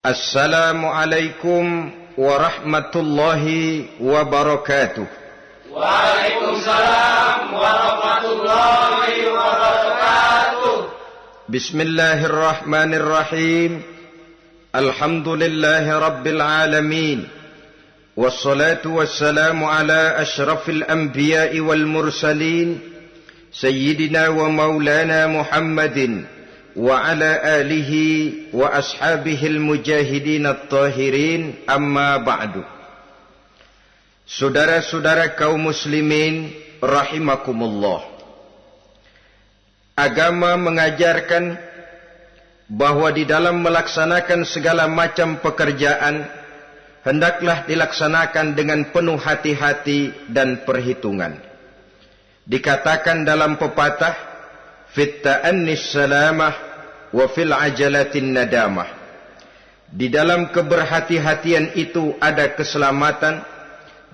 Assalamualaikum warahmatullahi wabarakatuh. Waalaikumsalam warahmatullahi wabarakatuh. Bismillahirrahmanirrahim. Alhamdulillahi rabbil alamin. Wassalatu wassalamu ala ashrafil anbiya'i wal mursalin, Sayyidina wa maulana Muhammadin wa ala alihi wa ashabihil mujahidin at-tahirin, amma ba'du. Saudara-saudara kaum muslimin rahimakumullah, agama mengajarkan bahwa di dalam melaksanakan segala macam pekerjaan hendaklah dilaksanakan dengan penuh hati-hati dan perhitungan. Dikatakan dalam pepatah, fit ta'annis salamah wa fil ajalatin nadamah. Di dalam keberhati-hatian itu ada keselamatan,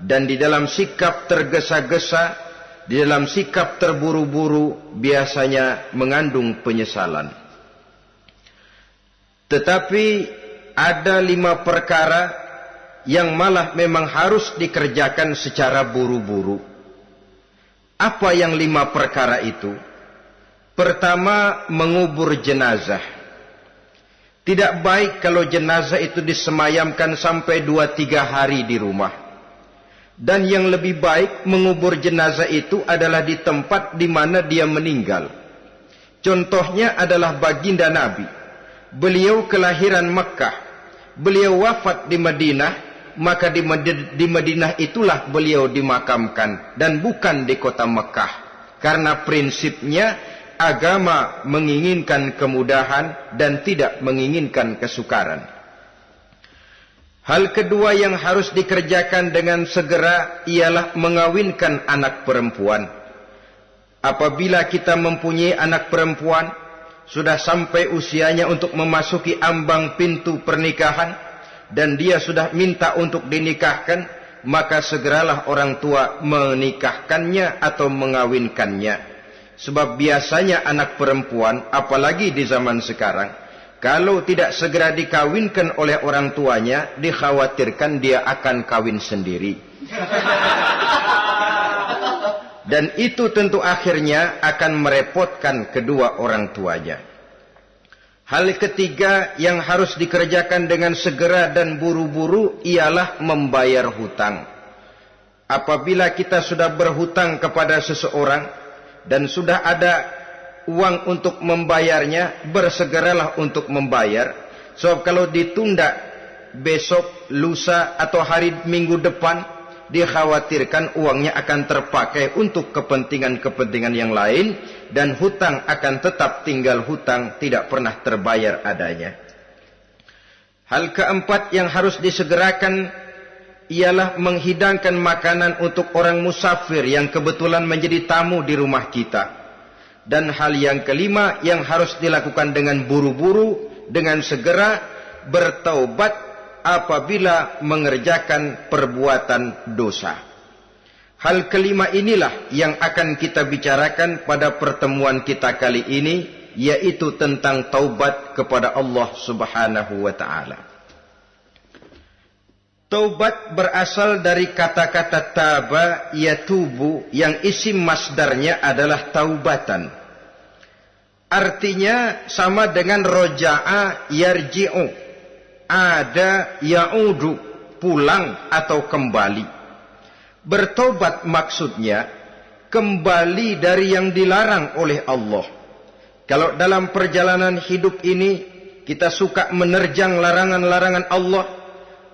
dan di dalam sikap tergesa-gesa, di dalam sikap terburu-buru biasanya mengandung penyesalan. Tetapi ada 5 perkara yang malah memang harus dikerjakan secara buru-buru. Apa yang 5 perkara itu? Pertama, mengubur jenazah. Tidak baik kalau jenazah itu disemayamkan sampai 2-3 hari di rumah. Dan yang lebih baik mengubur jenazah itu adalah di tempat di mana dia meninggal. Contohnya adalah baginda Nabi. Beliau kelahiran Mekkah. Beliau wafat di Madinah, maka di Madinah itulah beliau dimakamkan dan bukan di kota Mekkah. Karena prinsipnya agama menginginkan kemudahan dan tidak menginginkan kesukaran. Hal kedua yang harus dikerjakan dengan segera ialah mengawinkan anak perempuan. Apabila kita mempunyai anak perempuan, sudah sampai usianya untuk memasuki ambang pintu pernikahan, dan dia sudah minta untuk dinikahkan, maka segeralah orang tua menikahkannya atau mengawinkannya. Sebab biasanya anak perempuan, apalagi di zaman sekarang, kalau tidak segera dikawinkan oleh orang tuanya, dikhawatirkan dia akan kawin sendiri. Dan itu tentu akhirnya akan merepotkan kedua orang tuanya. Hal ketiga yang harus dikerjakan dengan segera dan buru-buru ialah membayar hutang. Apabila kita sudah berhutang kepada seseorang dan sudah ada uang untuk membayarnya, bersegeralah untuk membayar. Sebab kalau ditunda besok, lusa atau hari minggu depan, dikhawatirkan uangnya akan terpakai untuk kepentingan-kepentingan yang lain, dan hutang akan tetap tinggal hutang, tidak pernah terbayar adanya. Hal keempat yang harus disegerakan ialah menghidangkan makanan untuk orang musafir yang kebetulan menjadi tamu di rumah kita. Dan hal yang kelima yang harus dilakukan dengan buru-buru, dengan segera, bertaubat apabila mengerjakan perbuatan dosa. Hal kelima inilah yang akan kita bicarakan pada pertemuan kita kali ini, yaitu tentang taubat kepada Allah Subhanahu wa ta'ala. Taubat berasal dari kata-kata taba yatubu, yang isim masdarnya adalah taubatan. Artinya sama dengan roja'a yarji'u, ada ya'udu, pulang atau kembali. Bertobat maksudnya kembali dari yang dilarang oleh Allah. Kalau dalam perjalanan hidup ini kita suka menerjang larangan-larangan Allah,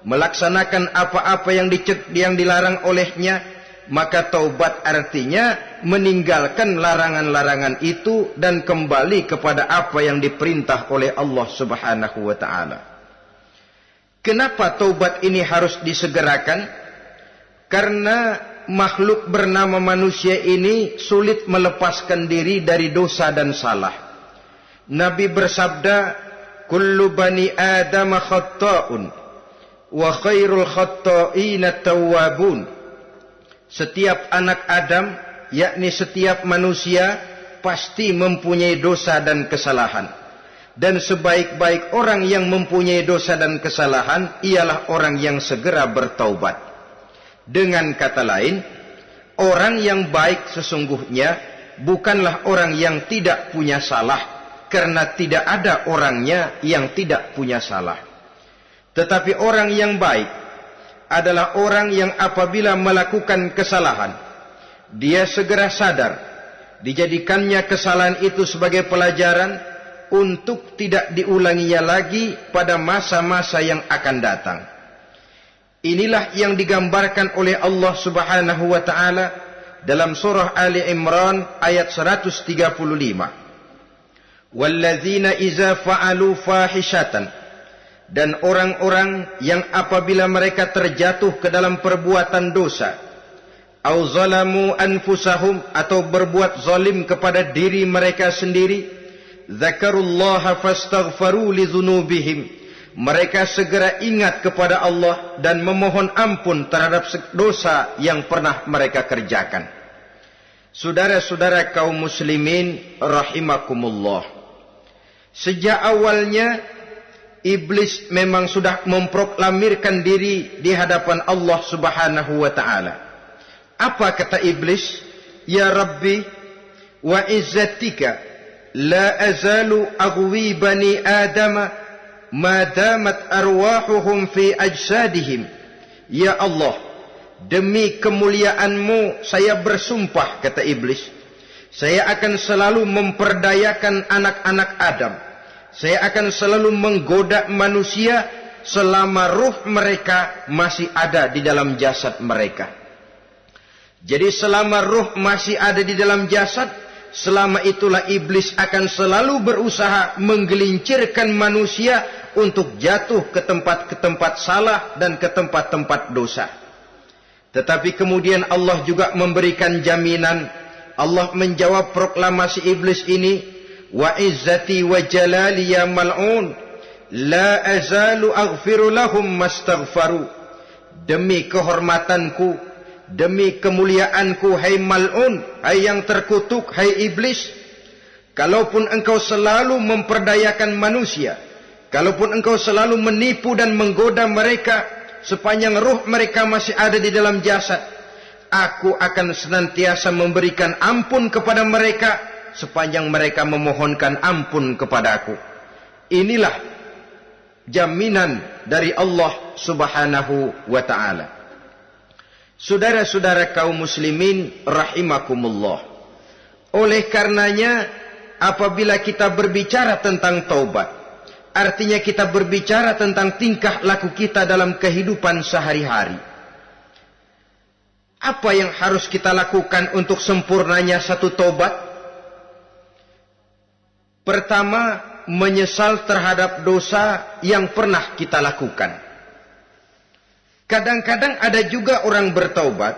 melaksanakan apa-apa yang dilarang olehnya, maka taubat artinya meninggalkan larangan-larangan itu dan kembali kepada apa yang diperintah oleh Allah Subhanahu wa ta'ala. Kenapa taubat ini harus disegerakan? Karena makhluk bernama manusia ini sulit melepaskan diri dari dosa dan salah. Nabi bersabda, kullu bani Adam khatta'un wa khairul khatta'ina tawwabun. Setiap anak Adam, yakni setiap manusia, pasti mempunyai dosa dan kesalahan. Dan sebaik-baik orang yang mempunyai dosa dan kesalahan ialah orang yang segera bertaubat. Dengan kata lain, orang yang baik sesungguhnya bukanlah orang yang tidak punya salah, karena tidak ada orangnya yang tidak punya salah. Tetapi orang yang baik adalah orang yang apabila melakukan kesalahan, dia segera sadar, dijadikannya kesalahan itu sebagai pelajaran untuk tidak diulanginya lagi pada masa-masa yang akan datang. Inilah yang digambarkan oleh Allah Subhanahu wa taala dalam surah Ali Imran ayat 135. Walladzina iza fa'alu fahishatan, dan orang-orang yang apabila mereka terjatuh ke dalam perbuatan dosa, au zalamu anfusahum, atau berbuat zalim kepada diri mereka sendiri, dzakarullaha fastaghfaru lidzunubihim, mereka segera ingat kepada Allah dan memohon ampun terhadap dosa yang pernah mereka kerjakan. Saudara-saudara kaum muslimin rahimakumullah, sejak awalnya iblis memang sudah memproklamirkan diri di hadapan Allah Subhanahu wa taala. Apa kata iblis? Ya Rabbi wa izzatika la azalu aghwi bani adama ma damat arwahuhum fi ajsadihim. Ya Allah, demi kemuliaan-Mu saya bersumpah, kata iblis, saya akan selalu memperdayakan anak-anak Adam, saya akan selalu menggoda manusia selama ruh mereka masih ada di dalam jasad mereka. Jadi selama ruh masih ada di dalam jasad, selama itulah iblis akan selalu berusaha menggelincirkan manusia untuk jatuh ke tempat salah dan ke tempat-tempat dosa. Tetapi kemudian Allah juga memberikan jaminan. Allah menjawab proklamasi iblis ini, wa izzati wa jalali ya mal'un la azalu aghfiru lahum mastaghfaru. Demi kehormatanku, demi kemuliaanku, hai mal'un, hai yang terkutuk, hai iblis, kalaupun engkau selalu memperdayakan manusia, kalaupun engkau selalu menipu dan menggoda mereka sepanjang ruh mereka masih ada di dalam jasad, aku akan senantiasa memberikan ampun kepada mereka sepanjang mereka memohonkan ampun kepadaku. Inilah jaminan dari Allah Subhanahu wa ta'ala. Saudara-saudara kaum muslimin rahimakumullah, oleh karenanya apabila kita berbicara tentang taubat, artinya kita berbicara tentang tingkah laku kita dalam kehidupan sehari-hari. Apa yang harus kita lakukan untuk sempurnanya satu taubat? Pertama, menyesal terhadap dosa yang pernah kita lakukan. Kadang-kadang ada juga orang bertaubat,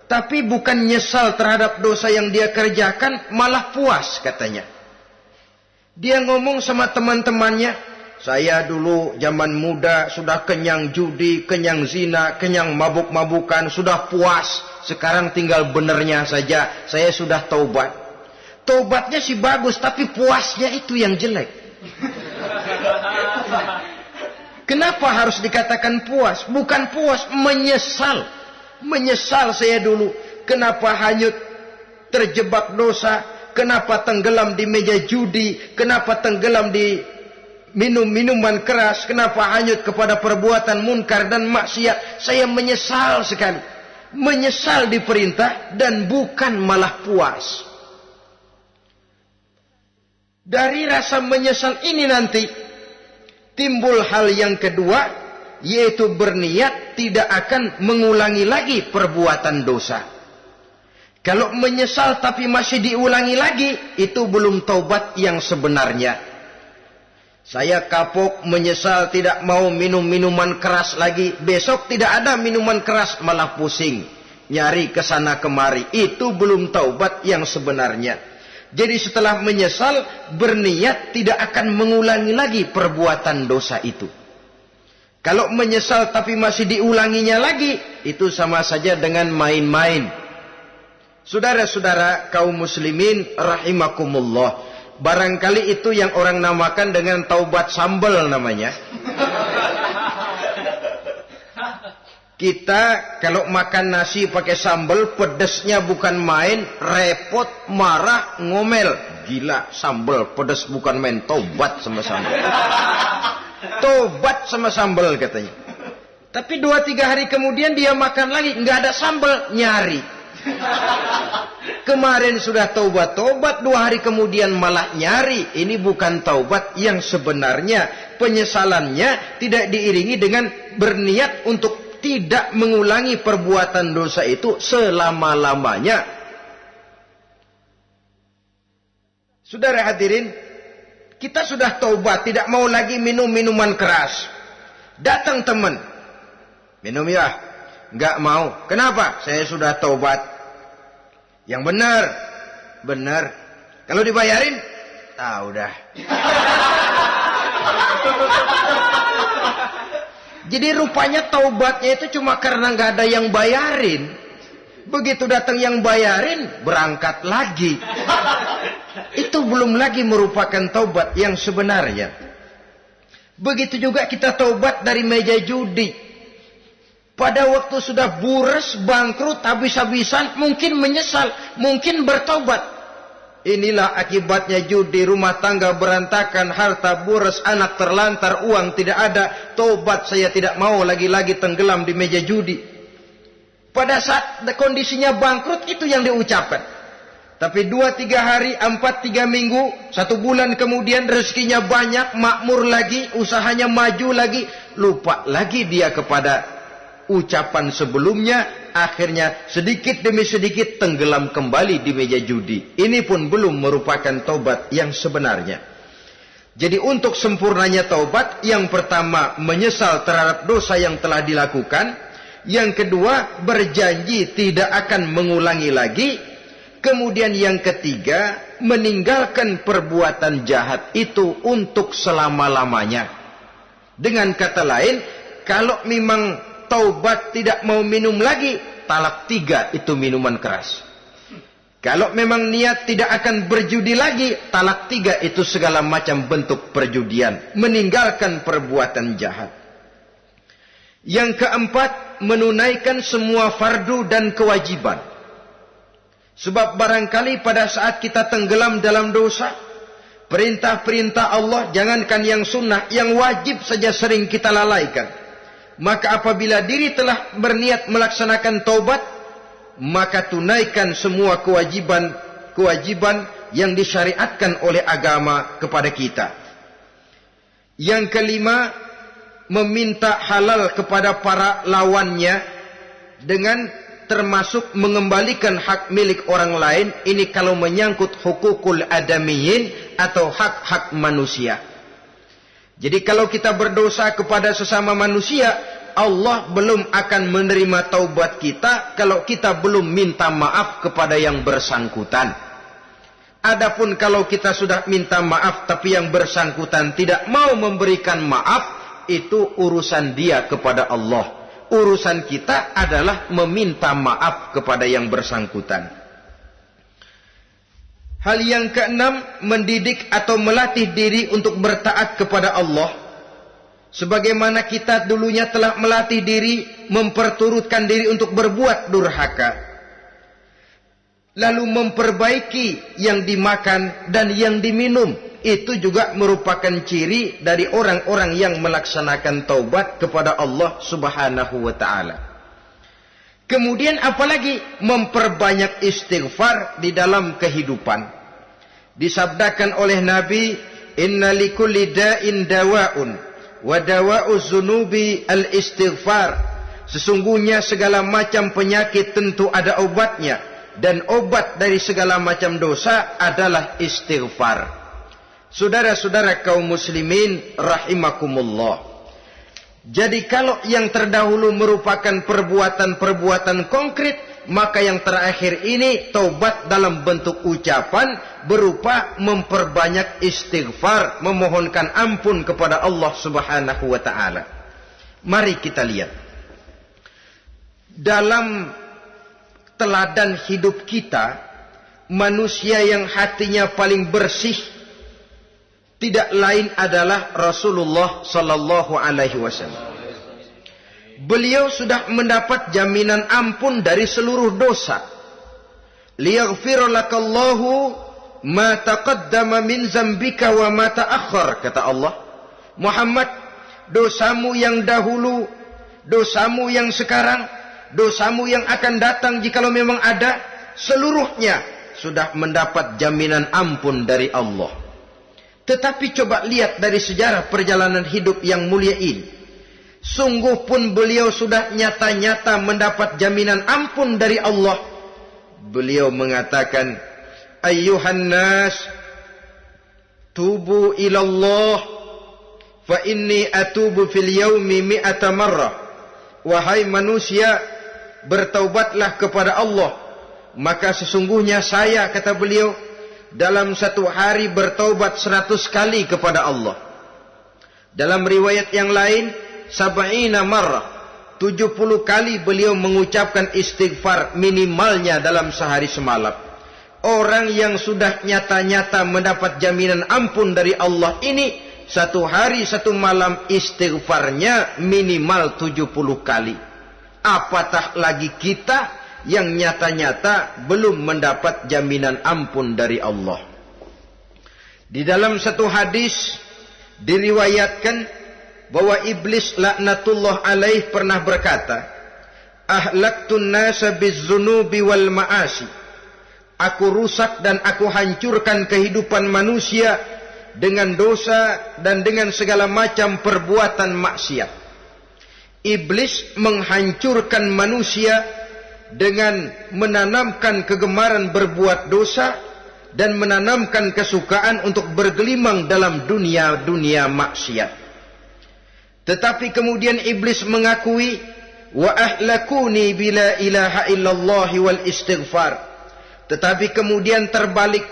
tapi bukan nyesal terhadap dosa yang dia kerjakan, malah puas katanya. Dia ngomong sama teman-temannya, saya dulu zaman muda sudah kenyang judi, kenyang zina, kenyang mabuk-mabukan, sudah puas. Sekarang tinggal benernya saja, saya sudah taubat. Taubatnya sih bagus, tapi puasnya itu yang jelek. Kenapa harus dikatakan puas? Bukan puas, menyesal. Menyesal saya dulu. Kenapa hanyut terjebak dosa? Kenapa tenggelam di meja judi? Kenapa tenggelam di minum-minuman keras? Kenapa hanyut kepada perbuatan munkar dan maksiat? Saya menyesal sekali. Menyesal diperintah dan bukan malah puas. Dari rasa menyesal ini nanti timbul hal yang kedua, yaitu berniat tidak akan mengulangi lagi perbuatan dosa. Kalau menyesal tapi masih diulangi lagi, itu belum taubat yang sebenarnya. Saya kapok, menyesal, tidak mau minum minuman keras lagi. Besok tidak ada minuman keras, malah pusing, nyari kesana kemari. Itu belum taubat yang sebenarnya. Jadi setelah menyesal, berniat tidak akan mengulangi lagi perbuatan dosa itu. Kalau menyesal tapi masih diulanginya lagi, itu sama saja dengan main-main. Saudara-saudara kaum muslimin rahimakumullah, Barangkali itu yang orang namakan dengan taubat sambal namanya. Kita kalau makan nasi pakai sambal, pedesnya bukan main, repot, marah, ngomel. Gila, sambal pedes bukan main, taubat sama sambal. Tobat sama sambal katanya. Tapi 2-3 hari kemudian dia makan lagi, nggak ada sambal, nyari. Kemarin sudah taubat, 2 hari kemudian malah nyari. Ini bukan taubat yang sebenarnya. Penyesalannya tidak diiringi dengan berniat untuk tidak mengulangi perbuatan dosa itu selama-lamanya. Saudara hadirin, kita sudah taubat, tidak mau lagi minum minuman keras. Datang teman, minum ya, nggak mau. Kenapa? Saya sudah taubat. Yang benar, benar. Kalau dibayarin, udah. Jadi rupanya taubatnya itu cuma karena nggak ada yang bayarin. Begitu datang yang bayarin, berangkat lagi. Itu belum lagi merupakan taubat yang sebenarnya. Begitu juga kita taubat dari meja judi. Pada waktu sudah bures, bangkrut, habis-habisan, mungkin menyesal, mungkin bertobat. Inilah akibatnya judi, rumah tangga berantakan, harta bures, anak terlantar, uang tidak ada. Tobat, saya tidak mau lagi-lagi tenggelam di meja judi. Pada saat kondisinya bangkrut, itu yang diucapkan. Tapi 2-3 hari, 4-3 minggu, 1 bulan kemudian rezekinya banyak, makmur lagi, usahanya maju lagi, lupa lagi dia kepada ucapan sebelumnya, akhirnya sedikit demi sedikit tenggelam kembali di meja judi. Ini pun belum merupakan taubat yang sebenarnya. Jadi untuk sempurnanya taubat, yang pertama menyesal terhadap dosa yang telah dilakukan, yang kedua berjanji tidak akan mengulangi lagi, kemudian yang ketiga meninggalkan perbuatan jahat itu untuk selama-lamanya. Dengan kata lain, kalau memang taubat tidak mau minum lagi, talak 3 itu minuman keras. Kalau memang niat tidak akan berjudi lagi, talak 3 itu segala macam bentuk perjudian, meninggalkan perbuatan jahat. Yang keempat, menunaikan semua fardu dan kewajiban. Sebab barangkali pada saat kita tenggelam dalam dosa, perintah-perintah Allah, jangankan yang sunnah, yang wajib saja sering kita lalaikan. Maka apabila diri telah berniat melaksanakan taubat, maka tunaikan semua kewajiban yang disyariatkan oleh agama kepada kita. Yang kelima, meminta halal kepada para lawannya dengan termasuk mengembalikan hak milik orang lain. Ini kalau menyangkut hukukul adamiyin atau hak-hak manusia. Jadi kalau kita berdosa kepada sesama manusia, Allah belum akan menerima taubat kita kalau kita belum minta maaf kepada yang bersangkutan. Adapun kalau kita sudah minta maaf tapi yang bersangkutan tidak mau memberikan maaf, itu urusan dia kepada Allah. Urusan kita adalah meminta maaf kepada yang bersangkutan. Hal yang keenam, mendidik atau melatih diri untuk bertaat kepada Allah. Sebagaimana kita dulunya telah melatih diri, memperturutkan diri untuk berbuat durhaka. Lalu memperbaiki yang dimakan dan yang diminum. Itu juga merupakan ciri dari orang-orang yang melaksanakan taubat kepada Allah Subhanahu wa ta'ala. Kemudian apalagi memperbanyak istighfar di dalam kehidupan. Disabdakan oleh Nabi, inna likulli da'in dawa'un wa dawa'u zunubi al-istighfar. Sesungguhnya segala macam penyakit tentu ada obatnya, dan obat dari segala macam dosa adalah istighfar. Saudara-saudara kaum muslimin rahimakumullah. Jadi kalau yang terdahulu merupakan perbuatan-perbuatan konkret, maka yang terakhir ini taubat dalam bentuk ucapan berupa memperbanyak istighfar, memohonkan ampun kepada Allah Subhanahu wa ta'ala. Mari kita lihat. Dalam teladan hidup kita, manusia yang hatinya paling bersih, tidak lain adalah Rasulullah sallallahu alaihi wasallam. Beliau sudah mendapat jaminan ampun dari seluruh dosa. Liyaghfir lakallahu ma taqaddama min zambika wa ma ta'akhkhar, kata Allah. Muhammad, dosamu yang dahulu, dosamu yang sekarang, dosamu yang akan datang jikalau memang ada, seluruhnya sudah mendapat jaminan ampun dari Allah. Tetapi coba lihat dari sejarah perjalanan hidup yang mulia ini. Sungguh pun beliau sudah nyata-nyata mendapat jaminan ampun dari Allah. Beliau mengatakan, ayyuhan nas, tubu ilallah, fa inni atubu fil yaumi mi'ata marrah. Wahai manusia, bertaubatlah kepada Allah. Maka sesungguhnya saya, kata beliau, dalam satu hari bertaubat 100 kali kepada Allah. Dalam riwayat yang lain, 70 marrah, 70 kali beliau mengucapkan istighfar minimalnya dalam sehari semalam. Orang yang sudah nyata-nyata mendapat jaminan ampun dari Allah ini, satu hari satu malam istighfarnya minimal 70 kali. Apatah lagi kita yang nyata-nyata belum mendapat jaminan ampun dari Allah. Di dalam satu hadis diriwayatkan bahwa iblis laknatullah alaih pernah berkata, ahlaktun nasa bizzunubi wal ma'asi. Aku rusak dan aku hancurkan kehidupan manusia dengan dosa dan dengan segala macam perbuatan maksiat. Iblis menghancurkan manusia dengan menanamkan kegemaran berbuat dosa dan menanamkan kesukaan untuk bergelimang dalam dunia maksiat. Tetapi kemudian iblis mengakui, wa ahlakuni bila ilaha illallah wal istighfar. Tetapi kemudian terbalik,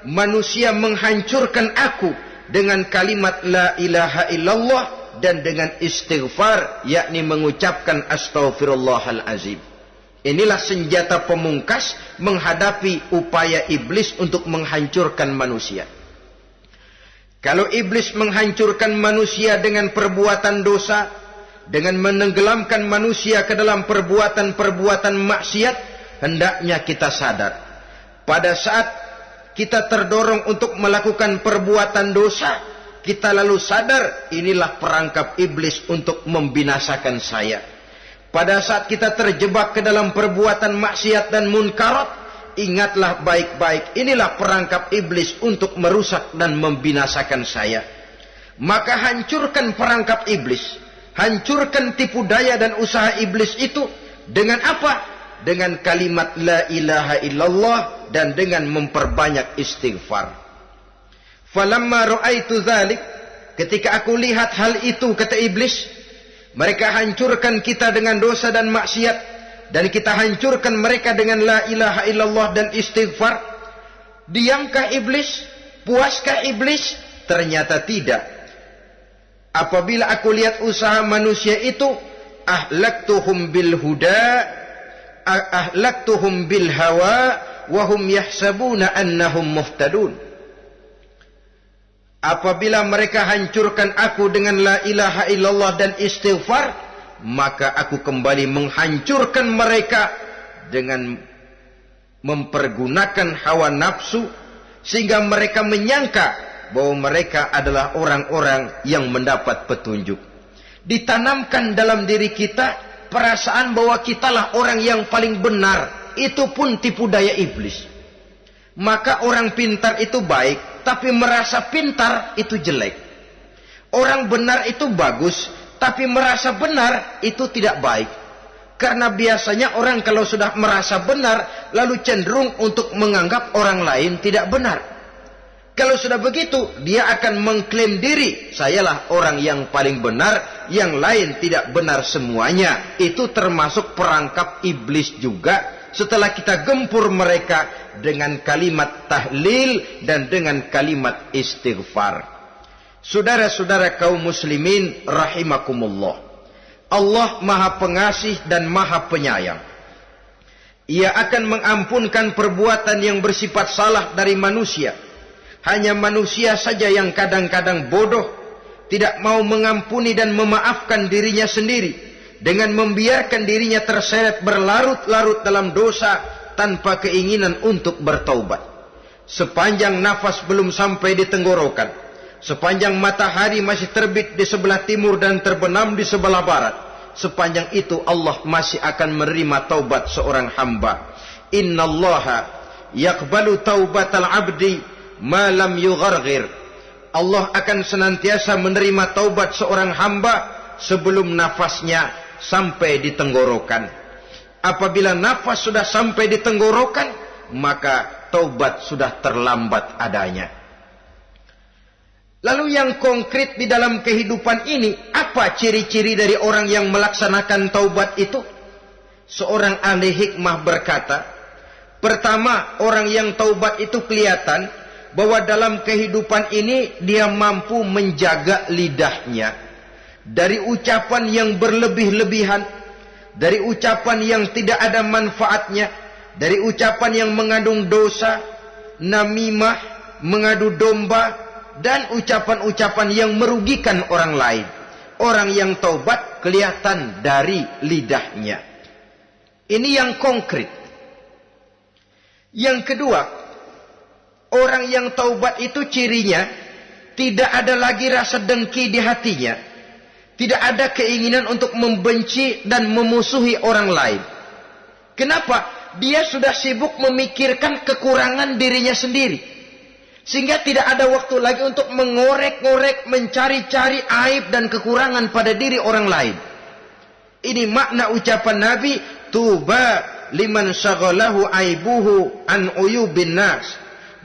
manusia menghancurkan aku dengan kalimat la ilaha illallah dan dengan istighfar, yakni mengucapkan astaghfirullahal azim. Inilah senjata pemungkas menghadapi upaya iblis untuk menghancurkan manusia. Kalau iblis menghancurkan manusia dengan perbuatan dosa, dengan menenggelamkan manusia ke dalam perbuatan-perbuatan maksiat, hendaknya kita sadar. Pada saat kita terdorong untuk melakukan perbuatan dosa, kita lalu sadar, inilah perangkap iblis untuk membinasakan saya. Pada saat kita terjebak ke dalam perbuatan maksiat dan munkarat, ingatlah baik-baik, inilah perangkap iblis untuk merusak dan membinasakan saya. Maka hancurkan perangkap iblis, hancurkan tipu daya dan usaha iblis itu dengan apa? Dengan kalimat la ilaha illallah dan dengan memperbanyak istighfar. Falamma ra'aitu dzalik, ketika aku lihat hal itu, kata iblis, mereka hancurkan kita dengan dosa dan maksiat, dan kita hancurkan mereka dengan la ilaha illallah dan istighfar. Diamkah iblis? Puaskah iblis? Ternyata tidak. Apabila aku lihat usaha manusia itu, ahlaktuhum bil huda, ahlaktuhum bil hawa, wahum yahsabuna annahum muhtadun. Apabila mereka hancurkan aku dengan la ilaha illallah dan istighfar, maka aku kembali menghancurkan mereka dengan mempergunakan hawa nafsu, sehingga mereka menyangka bahwa mereka adalah orang-orang yang mendapat petunjuk. Ditanamkan dalam diri kita perasaan bahwa kitalah orang yang paling benar, itu pun tipu daya iblis. Maka orang pintar itu baik, tapi merasa pintar itu jelek. Orang benar itu bagus, tapi merasa benar itu tidak baik. Karena biasanya orang kalau sudah merasa benar, lalu cenderung untuk menganggap orang lain tidak benar. Kalau sudah begitu, dia akan mengklaim diri, sayalah orang yang paling benar, yang lain tidak benar semuanya. Itu termasuk perangkap iblis juga, setelah kita gempur mereka dengan kalimat tahlil dan dengan kalimat istighfar. Saudara-saudara kaum muslimin rahimakumullah, Allah Maha Pengasih dan Maha Penyayang. Ia akan mengampunkan perbuatan yang bersifat salah dari manusia, Hanya manusia saja yang kadang-kadang bodoh, tidak mau mengampuni dan memaafkan dirinya sendiri, dengan membiarkan dirinya terseret berlarut-larut dalam dosa tanpa keinginan untuk bertaubat. Sepanjang nafas belum sampai di tenggorokan, sepanjang matahari masih terbit di sebelah timur dan terbenam di sebelah barat, sepanjang itu Allah masih akan menerima taubat seorang hamba. Innallaha yaqbalu taubatal abdi ma lam yugharghir. Allah akan senantiasa menerima taubat seorang hamba sebelum nafasnya sampai di tenggorokan. Apabila nafas sudah sampai di tenggorokan, maka taubat sudah terlambat adanya. Lalu yang konkret di dalam kehidupan ini, apa ciri-ciri dari orang yang melaksanakan taubat itu? Seorang ahli hikmah berkata, pertama, orang yang taubat itu kelihatan bahwa dalam kehidupan ini dia mampu menjaga lidahnya dari ucapan yang berlebih-lebihan, dari ucapan yang tidak ada manfaatnya, dari ucapan yang mengandung dosa, namimah, mengadu domba, dan ucapan-ucapan yang merugikan orang lain. Orang yang taubat kelihatan dari lidahnya. Ini yang konkret. Yang kedua, orang yang taubat itu cirinya tidak ada lagi rasa dengki di hatinya. Tidak ada keinginan untuk membenci dan memusuhi orang lain. Kenapa? Dia sudah sibuk memikirkan kekurangan dirinya sendiri. Sehingga tidak ada waktu lagi untuk mengorek-ngorek, mencari-cari aib dan kekurangan pada diri orang lain. Ini makna ucapan Nabi, tuba liman syaghalahu aibuhu an uyubin nas.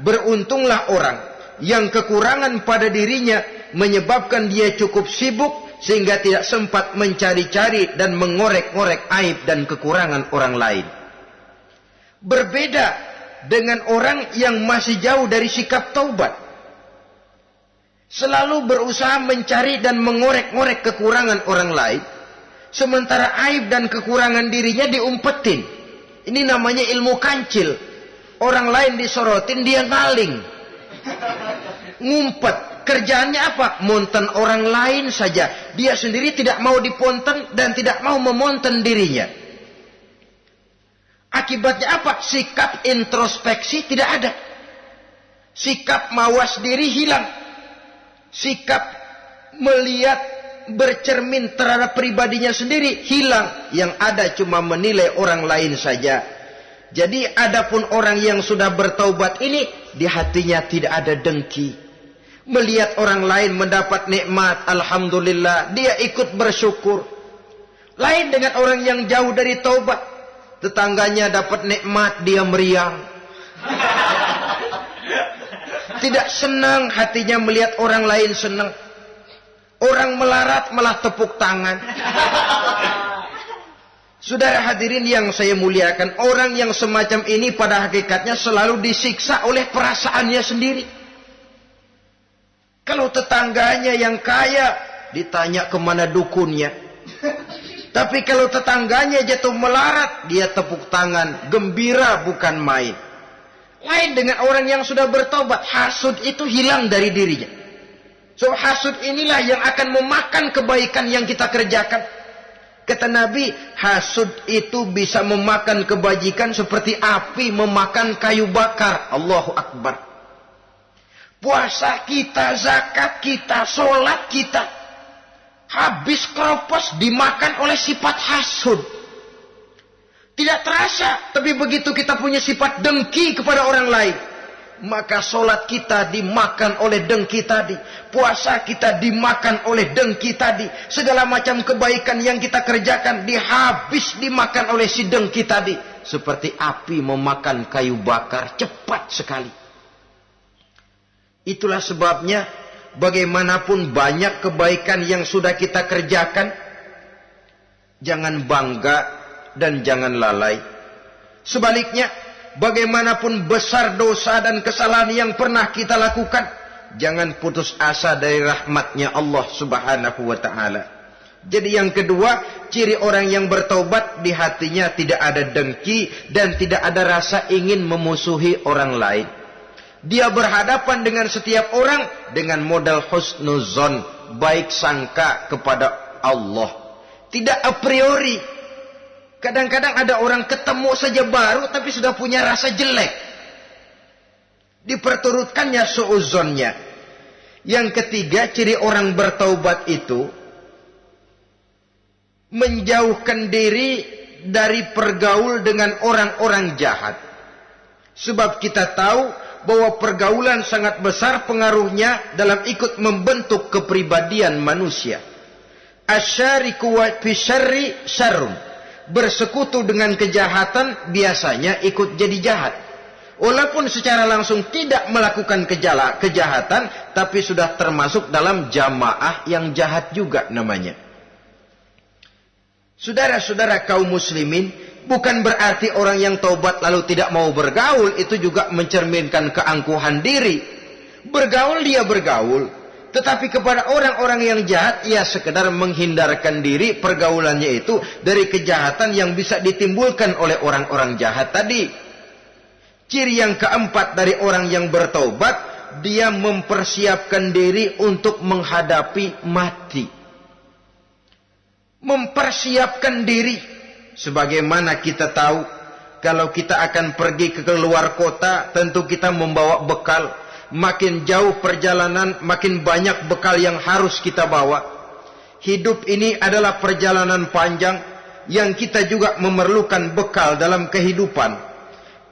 Beruntunglah orang yang kekurangan pada dirinya menyebabkan dia cukup sibuk sehingga tidak sempat mencari-cari dan mengorek-ngorek aib dan kekurangan orang lain. Berbeda dengan orang yang masih jauh dari sikap taubat. Selalu berusaha mencari dan mengorek-ngorek kekurangan orang lain, sementara aib dan kekurangan dirinya diumpetin. Ini namanya ilmu kancil. Orang lain disorotin, dia ngaling, ngumpet. Kerjaannya apa? Monten orang lain saja. Dia sendiri tidak mau diponten dan tidak mau memonten dirinya. Akibatnya apa? Sikap introspeksi tidak ada. Sikap mawas diri hilang. Sikap melihat, bercermin terhadap pribadinya sendiri hilang. Yang ada cuma menilai orang lain saja. Jadi adapun orang yang sudah bertaubat ini, di hatinya tidak ada dengki. Melihat orang lain mendapat nikmat, alhamdulillah, dia ikut bersyukur. Lain dengan orang yang jauh dari taubat. Tetangganya dapat nikmat, dia meriang. Tidak senang hatinya melihat orang lain senang. Orang melarat malah tepuk tangan. Saudara hadirin yang saya muliakan, orang yang semacam ini pada hakikatnya selalu disiksa oleh perasaannya sendiri. Kalau tetangganya yang kaya, ditanya kemana dukunnya. Tapi kalau tetangganya jatuh melarat, dia tepuk tangan, gembira bukan main. Lain dengan orang yang sudah bertobat, hasud itu hilang dari dirinya. So hasud inilah yang akan memakan kebaikan yang kita kerjakan. Kata Nabi, hasud itu bisa memakan kebajikan seperti api memakan kayu bakar. Allahu Akbar. Puasa kita, zakat kita, sholat kita, habis keropos dimakan oleh sifat hasud. Tidak terasa, tapi begitu kita punya sifat dengki kepada orang lain, maka sholat kita dimakan oleh dengki tadi, puasa kita dimakan oleh dengki tadi, segala macam kebaikan yang kita kerjakan dihabis dimakan oleh si dengki tadi, seperti api memakan kayu bakar, cepat sekali. Itulah sebabnya bagaimanapun banyak kebaikan yang sudah kita kerjakan, jangan bangga dan jangan lalai. Sebaliknya, bagaimanapun besar dosa dan kesalahan yang pernah kita lakukan, jangan putus asa dari rahmatnya Allah Subhanahu wa ta'ala. Jadi yang kedua, ciri orang yang bertaubat, di hatinya tidak ada dengki dan tidak ada rasa ingin memusuhi orang lain. Dia berhadapan dengan setiap orang dengan modal husnuzon, baik sangka kepada Allah. Tidak a priori. Kadang-kadang ada orang ketemu saja baru tapi sudah punya rasa jelek. Diperturutkannya suuzonnya. Yang ketiga, ciri orang bertaubat itu menjauhkan diri dari pergaul dengan orang-orang jahat. Sebab kita tahu bahwa pergaulan sangat besar pengaruhnya dalam ikut membentuk kepribadian manusia. Asyariku wa fi syarri syarrun. Bersekutu dengan kejahatan biasanya ikut jadi jahat. Walaupun secara langsung tidak melakukan kejahatan, tapi sudah termasuk dalam jamaah yang jahat juga namanya. Saudara-saudara kaum muslimin, bukan berarti orang yang taubat lalu tidak mau bergaul itu juga mencerminkan keangkuhan diri. Bergaul dia bergaul, tetapi kepada orang-orang yang jahat ia sekedar menghindarkan diri pergaulannya itu dari kejahatan yang bisa ditimbulkan oleh orang-orang jahat tadi. Ciri yang keempat dari orang yang bertaubat, dia mempersiapkan diri untuk menghadapi mati. Mempersiapkan diri. Sebagaimana kita tahu, kalau kita akan pergi ke luar kota, tentu kita membawa bekal. Makin jauh perjalanan, makin banyak bekal yang harus kita bawa. Hidup ini adalah perjalanan panjang yang kita juga memerlukan bekal dalam kehidupan.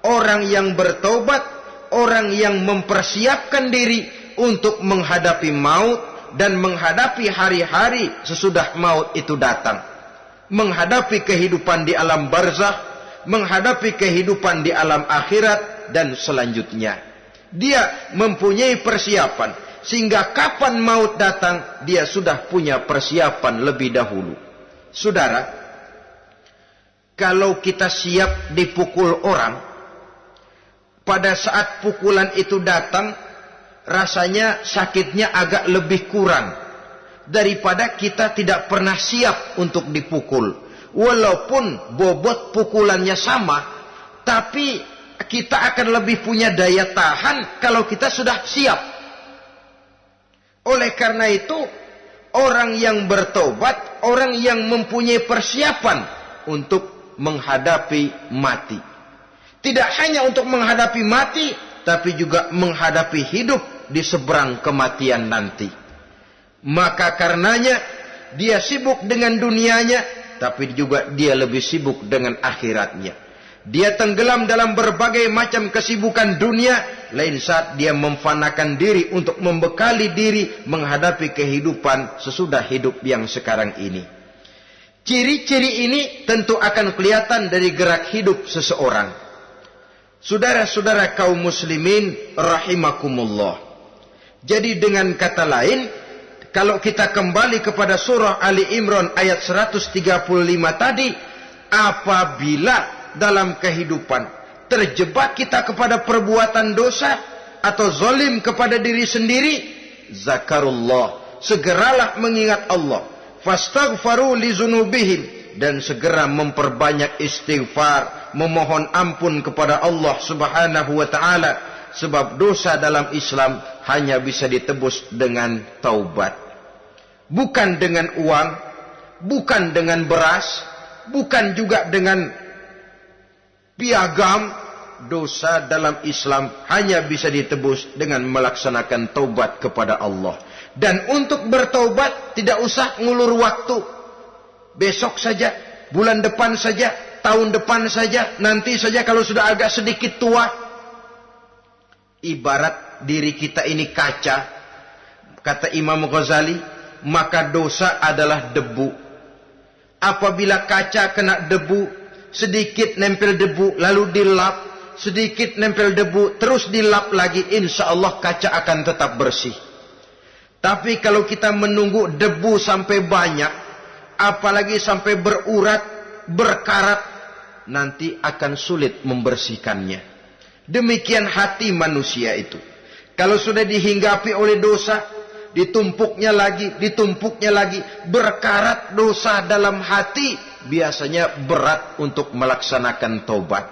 Orang yang bertobat, orang yang mempersiapkan diri untuk menghadapi maut dan menghadapi hari-hari sesudah maut itu datang. Menghadapi kehidupan di alam barzakh, menghadapi kehidupan di alam akhirat dan selanjutnya. Dia mempunyai persiapan sehingga kapan maut datang dia sudah punya persiapan lebih dahulu. Saudara, kalau kita siap dipukul orang, pada saat pukulan itu datang rasanya sakitnya agak lebih kurang daripada kita tidak pernah siap untuk dipukul. Walaupun bobot pukulannya sama, tapi kita akan lebih punya daya tahan kalau kita sudah siap. Oleh karena itu, orang yang bertobat, orang yang mempunyai persiapan untuk menghadapi mati. Tidak hanya untuk menghadapi mati, tapi juga menghadapi hidup di seberang kematian nanti. Maka karenanya dia sibuk dengan dunianya, tapi juga dia lebih sibuk dengan akhiratnya. Dia tenggelam dalam berbagai macam kesibukan dunia, lain saat dia memfanakan diri untuk membekali diri menghadapi kehidupan sesudah hidup yang sekarang ini. Ciri-ciri ini tentu akan kelihatan dari gerak hidup seseorang. Saudara-saudara kaum muslimin rahimakumullah. Jadi dengan kata lain, kalau kita kembali kepada surah Ali Imran ayat 135 tadi, apabila dalam kehidupan terjebak kita kepada perbuatan dosa atau zalim kepada diri sendiri, zakarullah, segeralah mengingat Allah, fastaghfaru li dzunubihim, dan segera memperbanyak istighfar, memohon ampun kepada Allah Subhanahu wa taala, sebab dosa dalam Islam hanya bisa ditebus dengan taubat. Bukan dengan uang, bukan dengan beras, bukan juga dengan piagam. Dosa dalam Islam hanya bisa ditebus dengan melaksanakan taubat kepada Allah. Dan untuk bertaubat tidak usah ngulur waktu. Besok saja, bulan depan saja, tahun depan saja, nanti saja kalau sudah agak sedikit tua. Ibarat diri kita ini kaca, kata Imam Ghazali, maka dosa adalah debu. Apabila kaca kena debu, sedikit nempel debu, lalu dilap, sedikit nempel debu, terus dilap lagi, insya Allah kaca akan tetap bersih. Tapi kalau kita menunggu debu sampai banyak, apalagi sampai berurat, berkarat, nanti akan sulit membersihkannya. Demikian hati manusia itu. Kalau sudah dihinggapi oleh dosa, ditumpuknya lagi, berkarat dosa dalam hati, biasanya berat untuk melaksanakan taubat.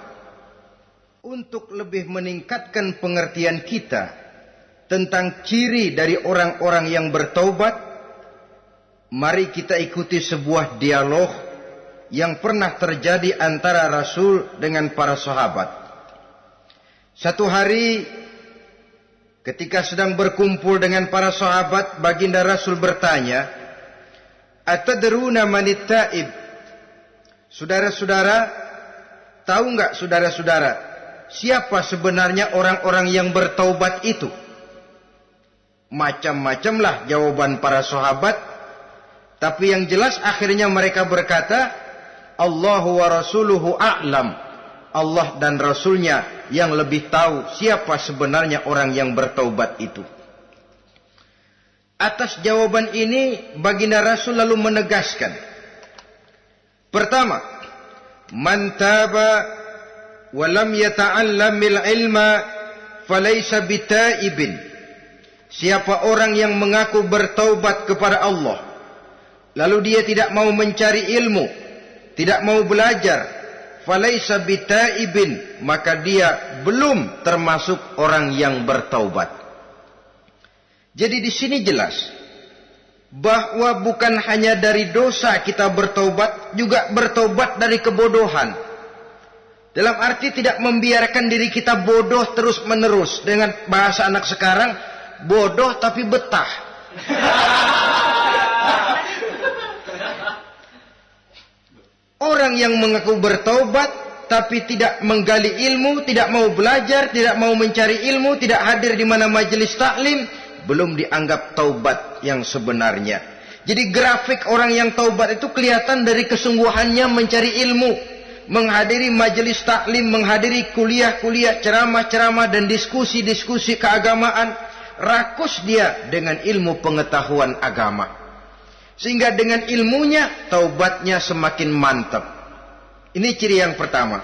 untuk lebih meningkatkan pengertian kita tentang ciri dari orang-orang yang bertaubat, mari kita ikuti sebuah dialog yang pernah terjadi antara Rasul dengan para sahabat. Satu hari ketika sedang berkumpul dengan para sahabat, baginda Rasul bertanya, "Atadruna manit taib?" Saudara-saudara, tahu enggak saudara-saudara, siapa sebenarnya orang-orang yang bertaubat itu? Macam-macamlah jawaban para sahabat, tapi yang jelas akhirnya mereka berkata, Allahu wa rasuluhu a'lam. Allah dan Rasulnya yang lebih tahu siapa sebenarnya orang yang bertaubat itu. Atas jawaban ini, baginda Rasul lalu menegaskan. Pertama, man taba wa lam yata'allamil ilma falaysa bitaibin. Siapa orang yang mengaku bertaubat kepada Allah, lalu dia tidak mau mencari ilmu, tidak mau belajar, falaisa bitaibin, maka dia belum termasuk orang yang bertaubat. Jadi di sini jelas bahwa bukan hanya dari dosa kita bertaubat, juga bertaubat dari kebodohan. Dalam arti tidak membiarkan diri kita bodoh terus menerus. Dengan bahasa anak sekarang, bodoh tapi betah. Orang yang mengaku bertaubat tapi tidak menggali ilmu, tidak mau belajar, tidak mau mencari ilmu, tidak hadir di mana majelis taklim, belum dianggap taubat yang sebenarnya. Jadi grafik orang yang taubat itu kelihatan dari kesungguhannya mencari ilmu, menghadiri majelis taklim, menghadiri kuliah-kuliah, ceramah-ceramah dan diskusi-diskusi keagamaan. Rakus dia dengan ilmu pengetahuan agama. Sehingga dengan ilmunya, taubatnya semakin mantap. Ini ciri yang pertama.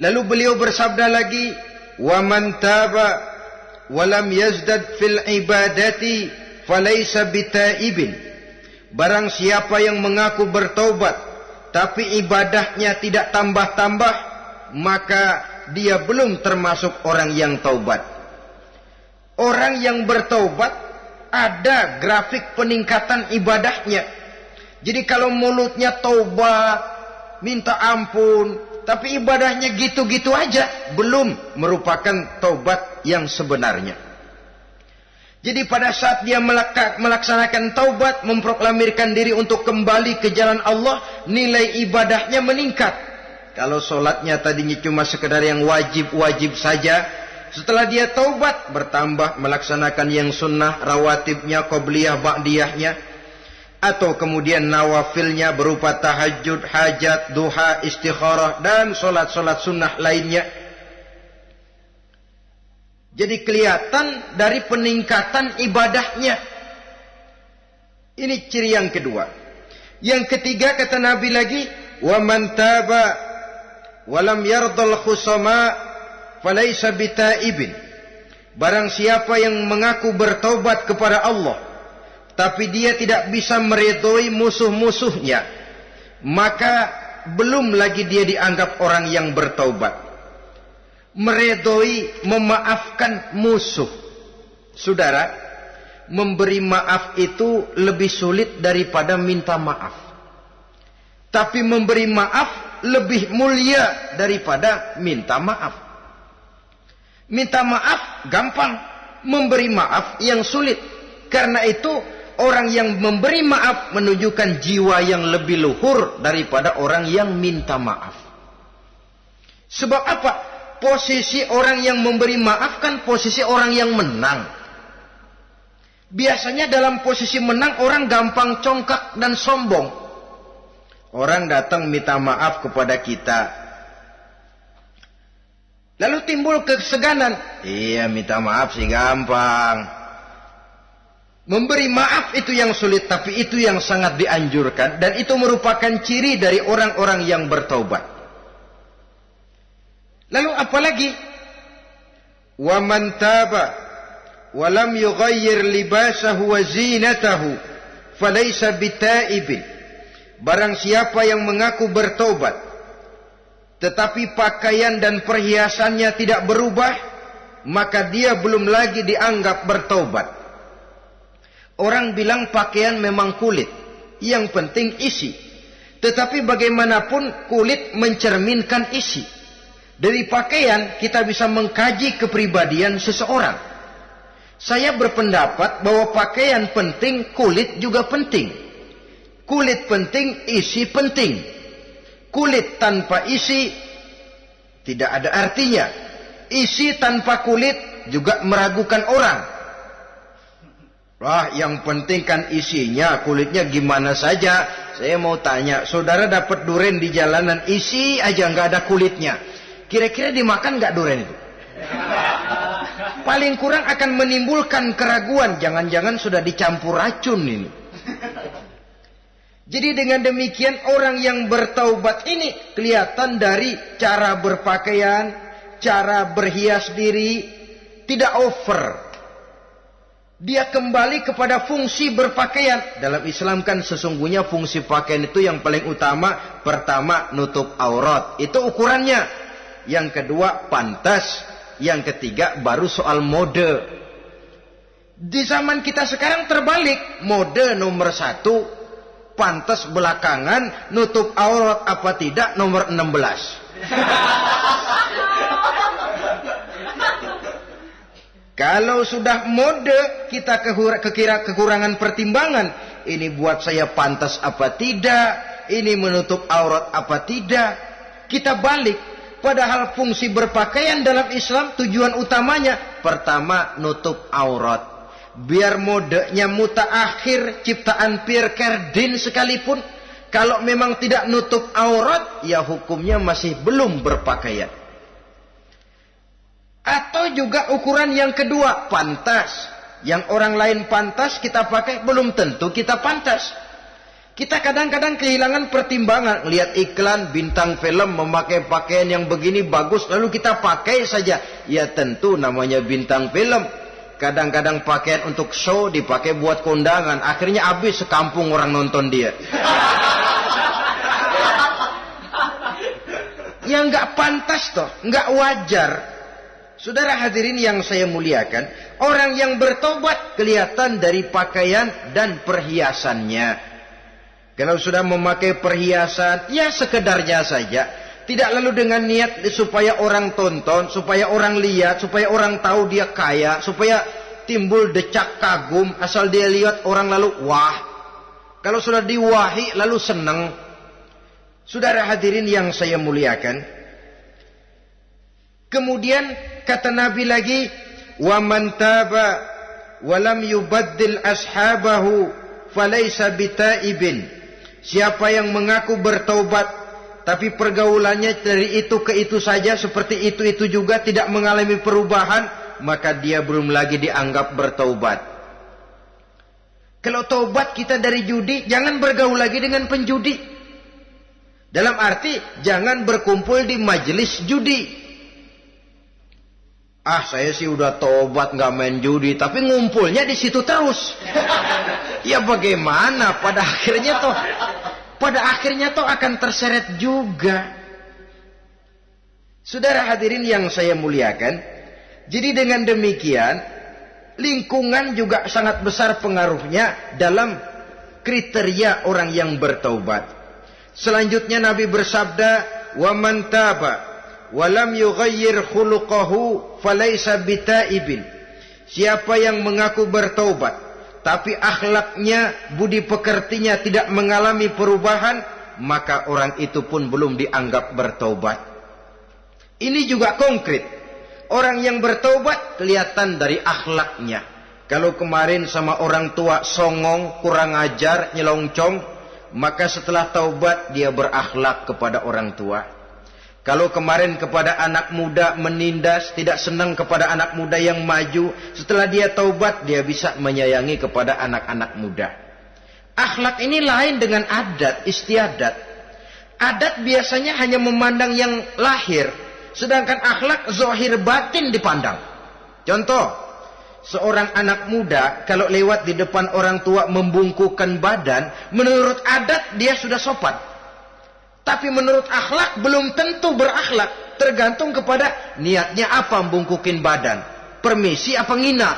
Lalu beliau bersabda lagi, وَمَنْ تَابَ وَلَمْ يَزْدَدْ فِي الْعِبَادَةِ فَلَيْسَ بِتَائِبٍ. Barang siapa yang mengaku bertaubat, tapi ibadahnya tidak tambah-tambah, maka dia belum termasuk orang yang taubat. Orang yang bertaubat ada grafik peningkatan ibadahnya. Jadi kalau mulutnya taubat, minta ampun, tapi ibadahnya gitu-gitu aja, belum merupakan taubat yang sebenarnya. Jadi pada saat dia melaksanakan taubat, memproklamirkan diri untuk kembali ke jalan Allah, nilai ibadahnya meningkat. Kalau sholatnya tadinya cuma sekedar yang wajib-wajib saja, setelah dia taubat, bertambah melaksanakan yang sunnah, rawatibnya, qobliyah, ba'diyahnya, atau kemudian nawafilnya berupa tahajud, hajat, duha, istikharah, dan solat-solat sunnah lainnya. Jadi kelihatan dari peningkatan ibadahnya. Ini ciri yang kedua. Yang ketiga kata Nabi lagi, وَمَنْ تَابَ وَلَمْ يَرْضَ الْخُصَمَاء falaisa bitaibin. Barang siapa yang mengaku bertaubat kepada Allah, tapi dia tidak bisa meridhoi musuh-musuhnya, maka belum lagi dia dianggap orang yang bertaubat. Meridhoi, memaafkan musuh. Saudara, memberi maaf itu lebih sulit daripada minta maaf. Tapi memberi maaf lebih mulia daripada minta maaf. Minta maaf gampang, memberi maaf yang sulit. Karena itu orang yang memberi maaf menunjukkan jiwa yang lebih luhur daripada orang yang minta maaf. Sebab apa? Posisi orang yang memberi maaf kan posisi orang yang menang. Biasanya dalam posisi menang orang gampang congkak dan sombong. Orang datang minta maaf kepada kita, lalu timbul keseganan. Iya, minta maaf sih gampang. Memberi maaf itu yang sulit, tapi itu yang sangat dianjurkan. Dan itu merupakan ciri dari orang-orang yang bertaubat. Lalu apalagi? وَمَنْ تَابَ وَلَمْ يُغَيِّرْ لِبَاسَهُ وَزِينَتَهُ فَلَيْسَ بِتَائِبٍ. Barang siapa yang mengaku bertaubat, tetapi pakaian dan perhiasannya tidak berubah, maka dia belum lagi dianggap bertaubat. Orang bilang pakaian memang kulit, yang penting isi. Tetapi bagaimanapun kulit mencerminkan isi. Dari pakaian kita bisa mengkaji kepribadian seseorang. Saya berpendapat bahwa pakaian penting, kulit juga penting. Kulit penting, isi penting. Kulit tanpa isi tidak ada artinya. Isi tanpa kulit juga meragukan orang. Wah, yang penting kan isinya, kulitnya gimana saja. Saya mau tanya, saudara dapat duren di jalanan, isi aja nggak ada kulitnya. Kira-kira dimakan nggak duren itu? Paling kurang akan menimbulkan keraguan. Jangan-jangan sudah dicampur racun ini. Jadi dengan demikian orang yang bertaubat ini kelihatan dari cara berpakaian, cara berhias diri, tidak over. Dia kembali kepada fungsi berpakaian. Dalam Islam kan sesungguhnya fungsi pakaian itu yang paling utama. Pertama, nutup aurat. Itu ukurannya. Yang kedua, pantas. Yang ketiga, baru soal mode. Di zaman kita sekarang terbalik. Mode nomor 1, pantas belakangan, nutup aurat apa tidak nomor 16. Kalau sudah mode, kita kekurangan pertimbangan. Ini buat saya pantas apa tidak, ini menutup aurat apa tidak. Kita balik. Padahal fungsi berpakaian dalam Islam tujuan utamanya pertama nutup aurat. Biar modenya mutaakhir ciptaan Pierre Cardin sekalipun, kalau memang tidak nutup aurat, ya hukumnya masih belum berpakaian. Atau juga ukuran yang kedua, pantas. Yang orang lain pantas kita pakai, belum tentu kita pantas. Kita kadang-kadang kehilangan pertimbangan. Lihat iklan bintang film memakai pakaian yang begini bagus, lalu kita pakai saja. Ya tentu namanya bintang film. Kadang-kadang pakaian untuk show dipakai buat kondangan. Akhirnya habis sekampung orang nonton dia. Ya nggak pantas toh, nggak wajar. Saudara hadirin yang saya muliakan, orang yang bertobat kelihatan dari pakaian dan perhiasannya. Kalau sudah memakai perhiasan, ya sekedarnya saja. Tidak lalu dengan niat supaya orang tonton, supaya orang lihat, supaya orang tahu dia kaya, supaya timbul decak kagum. Asal dia lihat orang lalu wah. Kalau sudah diwahi lalu senang. Saudara hadirin yang saya muliakan. Kemudian kata Nabi lagi, wa man taba wa lam yubaddil ashabahu falaysa bitaibin. Siapa yang mengaku bertaubat tapi pergaulannya dari itu ke itu saja, seperti itu juga tidak mengalami perubahan, maka dia belum lagi dianggap bertaubat. Kalau taubat kita dari judi, jangan bergaul lagi dengan penjudi. Dalam arti jangan berkumpul di majelis judi. Ah, saya sih udah taubat nggak main judi, tapi ngumpulnya di situ terus. Ya bagaimana? Pada akhirnya toh akan terseret juga. Saudara hadirin yang saya muliakan, jadi dengan demikian lingkungan juga sangat besar pengaruhnya dalam kriteria orang yang bertaubat. Selanjutnya Nabi bersabda, "Wa man taba wa lam yughayyir khuluquhu falaysa bitaibin." Siapa yang mengaku bertaubat tapi akhlaknya, budi pekertinya tidak mengalami perubahan, maka orang itu pun belum dianggap bertaubat. Ini juga konkret. Orang yang bertaubat kelihatan dari akhlaknya. Kalau kemarin sama orang tua songong, kurang ajar, nyelongcong, maka setelah taubat dia berakhlak kepada orang tua. Kalau kemarin kepada anak muda menindas, tidak senang kepada anak muda yang maju, setelah dia taubat dia bisa menyayangi kepada anak-anak muda. Akhlak ini lain dengan adat, istiadat. Adat biasanya hanya memandang yang lahir, sedangkan akhlak zahir batin dipandang. Contoh, seorang anak muda kalau lewat di depan orang tua membungkukkan badan, menurut adat dia sudah sopan. Tapi menurut akhlak belum tentu berakhlak. Tergantung kepada niatnya apa membungkukin badan. Permisi apa ngina.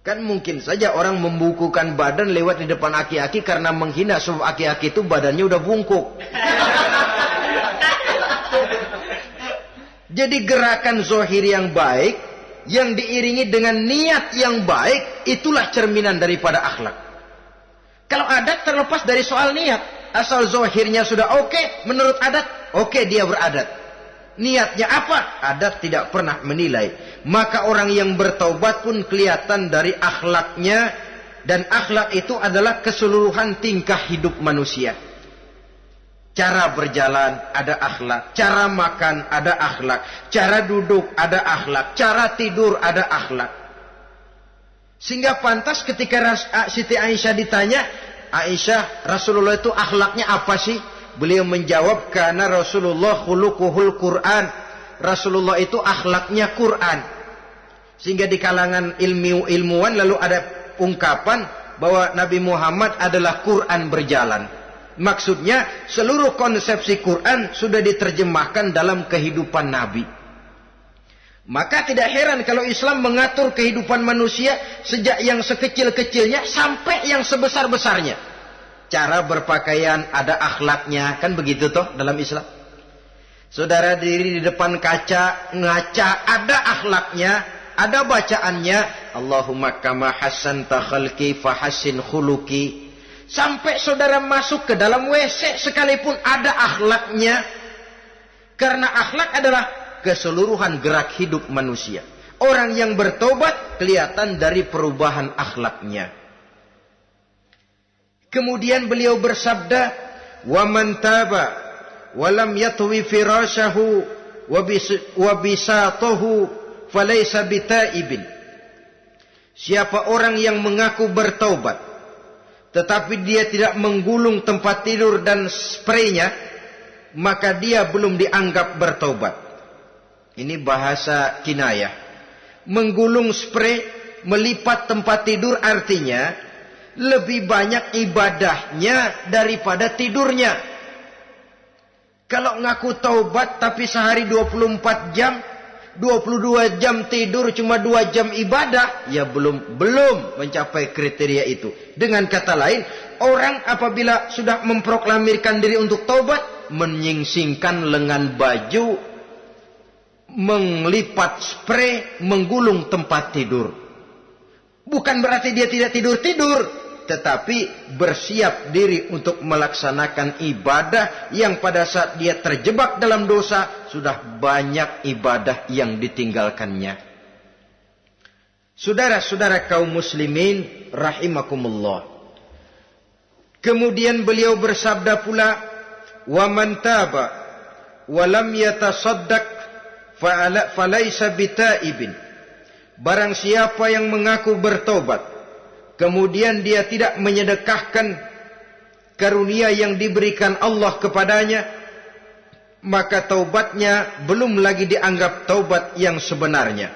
Kan mungkin saja orang membungkukan badan lewat di depan aki-aki karena menghina. Sebab aki-aki itu badannya udah bungkuk. Jadi gerakan zohir yang baik, yang diiringi dengan niat yang baik, itulah cerminan daripada akhlak. Kalau adat terlepas dari soal niat. Asal zohirnya sudah oke, menurut adat, oke dia beradat. Niatnya apa? Adat tidak pernah menilai. Maka orang yang bertaubat pun kelihatan dari akhlaknya. Dan akhlak itu adalah keseluruhan tingkah hidup manusia. Cara berjalan ada akhlak. Cara makan ada akhlak. Cara duduk ada akhlak. Cara tidur ada akhlak. Sehingga pantas ketika Siti Aisyah ditanya, Aisyah, Rasulullah itu akhlaknya apa sih? Beliau menjawab, karena Rasulullah khuluquhul Quran. Rasulullah itu akhlaknya Quran. Sehingga di kalangan ilmuwan lalu ada ungkapan bahwa Nabi Muhammad adalah Quran berjalan. Maksudnya seluruh konsepsi Quran sudah diterjemahkan dalam kehidupan Nabi. Maka tidak heran kalau Islam mengatur kehidupan manusia sejak yang sekecil-kecilnya sampai yang sebesar-besarnya. Cara berpakaian ada akhlaknya, kan begitu toh dalam Islam. Saudara diri di depan kaca, ngaca, ada akhlaknya, ada bacaannya. Allahumma kama hassanta khalqi fahassin khuluqi. Sampai saudara masuk ke dalam WC sekalipun ada akhlaknya. Karena akhlak adalah keseluruhan gerak hidup manusia. Orang yang bertobat kelihatan dari perubahan akhlaknya. Kemudian beliau bersabda, "Wa man taba wa lam yatwi firashahu wa bisatahu falaysa bitaibin." Siapa orang yang mengaku bertaubat tetapi dia tidak menggulung tempat tidur dan spraynya, maka dia belum dianggap bertaubat. Ini bahasa kinayah. Menggulung spray, melipat tempat tidur artinya lebih banyak ibadahnya daripada tidurnya. Kalau ngaku taubat tapi sehari 24 jam, 22 jam tidur, cuma 2 jam ibadah, ya belum mencapai kriteria itu. Dengan kata lain, orang apabila sudah memproklamirkan diri untuk taubat, menyingsingkan lengan baju, melipat spray, menggulung tempat tidur. Bukan berarti dia tidak tidur-tidur, tetapi bersiap diri untuk melaksanakan ibadah yang pada saat dia terjebak dalam dosa, sudah banyak ibadah yang ditinggalkannya. Saudara-saudara kaum muslimin rahimakumullah. Kemudian beliau bersabda pula, "Wa man taba wa lam yatasaddaq falaysa bitaibin." Barang siapa yang mengaku bertobat, kemudian dia tidak menyedekahkan karunia yang diberikan Allah kepadanya, maka taubatnya belum lagi dianggap taubat yang sebenarnya.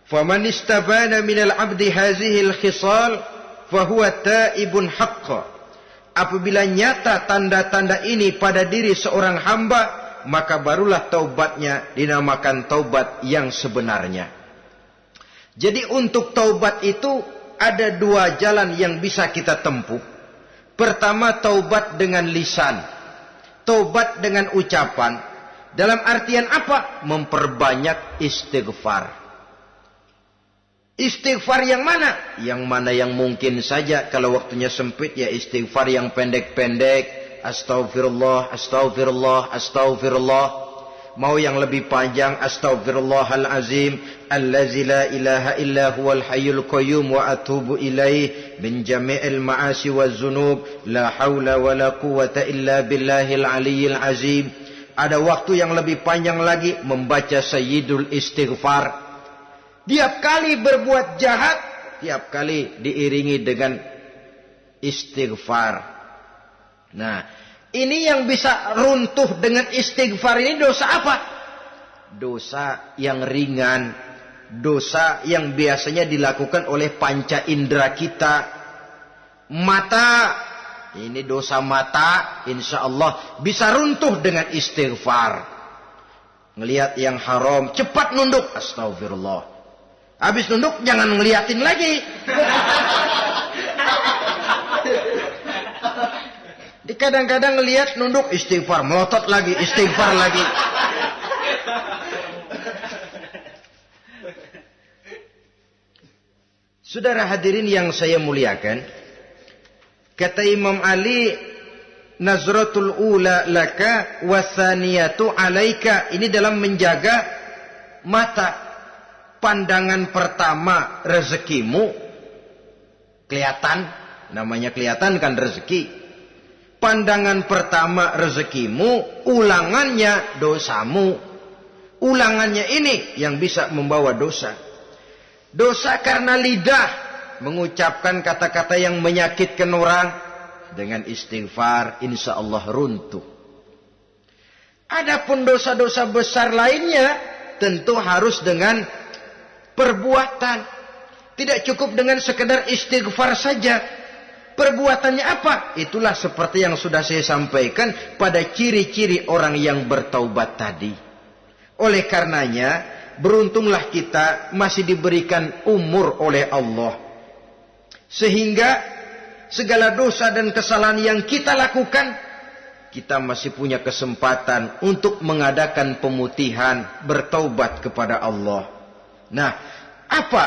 Faman istabana minal abdi hazihil khisal fahuwa taibun haqqa. Apabila nyata tanda-tanda ini pada diri seorang hamba, maka barulah taubatnya dinamakan taubat yang sebenarnya. Jadi untuk taubat itu ada 2 jalan yang bisa kita tempuh. Pertama, taubat dengan lisan. Taubat dengan ucapan. Dalam artian apa? Memperbanyak istighfar. Istighfar yang mana? Yang mana yang mungkin saja. Kalau waktunya sempit, ya istighfar yang pendek-pendek. Astaghfirullah, astaghfirullah, astaghfirullah. Mau yang lebih panjang, astaghfirullahalazim allazi la ilaha illa huwal hayyul qayyum wa atubu ilaih min jami'il ma'asi waz zunub la haula wala quwwata illa billahil aliyyil azim. Ada waktu yang lebih panjang lagi membaca sayyidul istighfar. Tiap kali berbuat jahat, tiap kali diiringi dengan istighfar. Nah, ini yang bisa runtuh dengan istighfar ini dosa apa? Dosa yang ringan. Dosa yang biasanya dilakukan oleh panca indera kita. Mata ini dosa mata, insya Allah bisa runtuh dengan istighfar. Ngelihat yang haram, cepat nunduk, astagfirullah. Habis nunduk, jangan ngeliatin lagi. Kadang-kadang ngelihat nunduk, istighfar, melotot lagi, istighfar lagi. Saudara hadirin yang saya muliakan, kata Imam Ali, nazratul ula laka wasaniyatu alaika. Ini dalam menjaga mata. Pandangan pertama rezekimu, kelihatan, namanya kelihatan kan rezeki. Pandangan pertama rezekimu, ulangannya dosamu. Ulangannya ini yang bisa membawa dosa. Dosa karena lidah, mengucapkan kata-kata yang menyakitkan orang. Dengan istighfar, insya Allah runtuh. Adapun dosa-dosa besar lainnya, tentu harus dengan perbuatan. Tidak cukup dengan sekedar istighfar saja. Perbuatannya apa? Itulah seperti yang sudah saya sampaikan pada ciri-ciri orang yang bertaubat tadi. Oleh karenanya, beruntunglah kita masih diberikan umur oleh Allah. Sehingga segala dosa dan kesalahan yang kita lakukan, kita masih punya kesempatan untuk mengadakan pemutihan, bertaubat kepada Allah. Nah, apa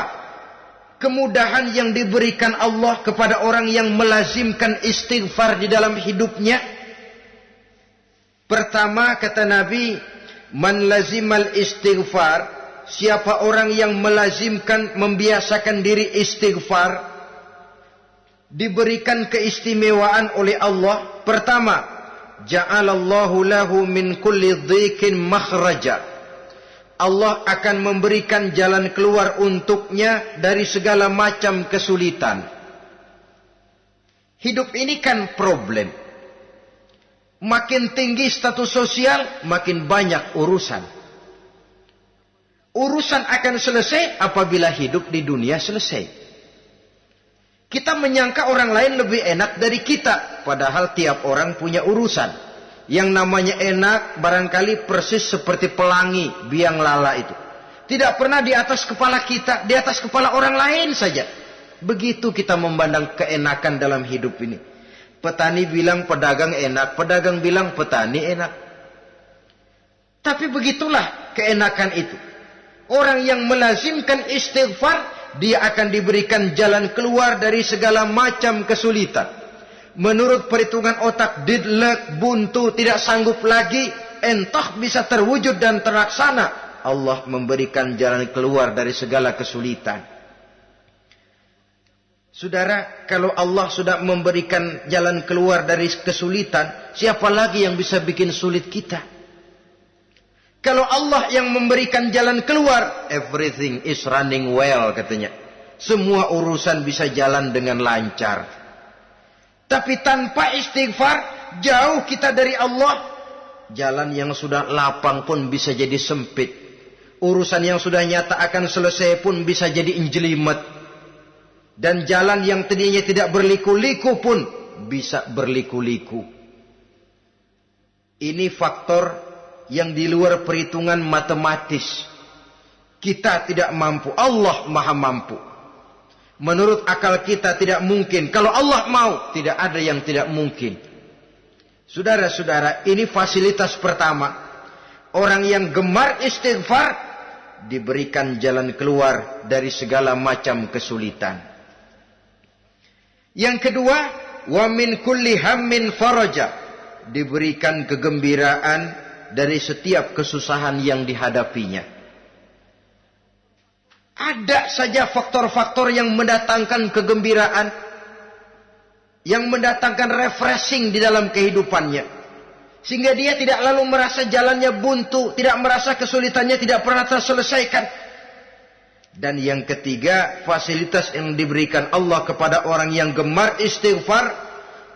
kemudahan yang diberikan Allah kepada orang yang melazimkan istighfar di dalam hidupnya? Pertama, kata Nabi, man lazimal istighfar, siapa orang yang melazimkan, membiasakan diri istighfar, diberikan keistimewaan oleh Allah. Pertama, ja'alallahu lahu min kulli dhiqin makhraja. Allah akan memberikan jalan keluar untuknya dari segala macam kesulitan. Hidup ini kan problem. Makin tinggi status sosial, makin banyak urusan. Urusan akan selesai apabila hidup di dunia selesai. Kita menyangka orang lain lebih enak dari kita, padahal tiap orang punya urusan. Yang namanya enak barangkali persis seperti pelangi biang lala itu. Tidak pernah di atas kepala kita, di atas kepala orang lain saja. Begitu kita memandang keenakan dalam hidup ini. Petani bilang pedagang enak, pedagang bilang petani enak. Tapi begitulah keenakan itu. Orang yang melazimkan istighfar, dia akan diberikan jalan keluar dari segala macam kesulitan. Menurut perhitungan otak, deadlock, buntu, tidak sanggup lagi, entah bisa terwujud dan terlaksana. Allah memberikan jalan keluar dari segala kesulitan. Saudara, kalau Allah sudah memberikan jalan keluar dari kesulitan, siapa lagi yang bisa bikin sulit kita? Kalau Allah yang memberikan jalan keluar, everything is running well katanya. Semua urusan bisa jalan dengan lancar. Tapi tanpa istighfar, jauh kita dari Allah. Jalan yang sudah lapang pun bisa jadi sempit. Urusan yang sudah nyata akan selesai pun bisa jadi injelimet. Dan jalan yang tadinya tidak berliku-liku pun bisa berliku-liku. Ini faktor yang di luar perhitungan matematis. Kita tidak mampu, Allah maha mampu. Menurut akal kita tidak mungkin. Kalau Allah mau, tidak ada yang tidak mungkin. Saudara-saudara, ini fasilitas pertama. Orang yang gemar istighfar diberikan jalan keluar dari segala macam kesulitan. Yang kedua, wa min kulli hammin faraja, diberikan kegembiraan dari setiap kesusahan yang dihadapinya. Ada saja faktor-faktor yang mendatangkan kegembiraan, yang mendatangkan refreshing di dalam kehidupannya, sehingga dia tidak lalu merasa jalannya buntu, tidak merasa kesulitannya tidak pernah terselesaikan. Dan yang ketiga, fasilitas yang diberikan Allah kepada orang yang gemar istighfar,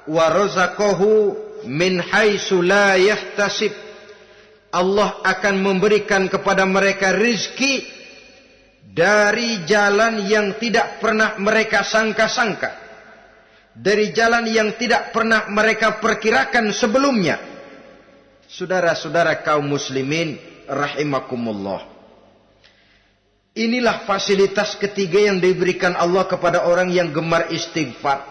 wa razaqahu min haitsu la yahtasib. Allah akan memberikan kepada mereka rizki dari jalan yang tidak pernah mereka sangka-sangka. dari jalan yang tidak pernah mereka perkirakan sebelumnya. Saudara-saudara kaum muslimin rahimakumullah. Inilah fasilitas ketiga yang diberikan Allah kepada orang yang gemar istighfar.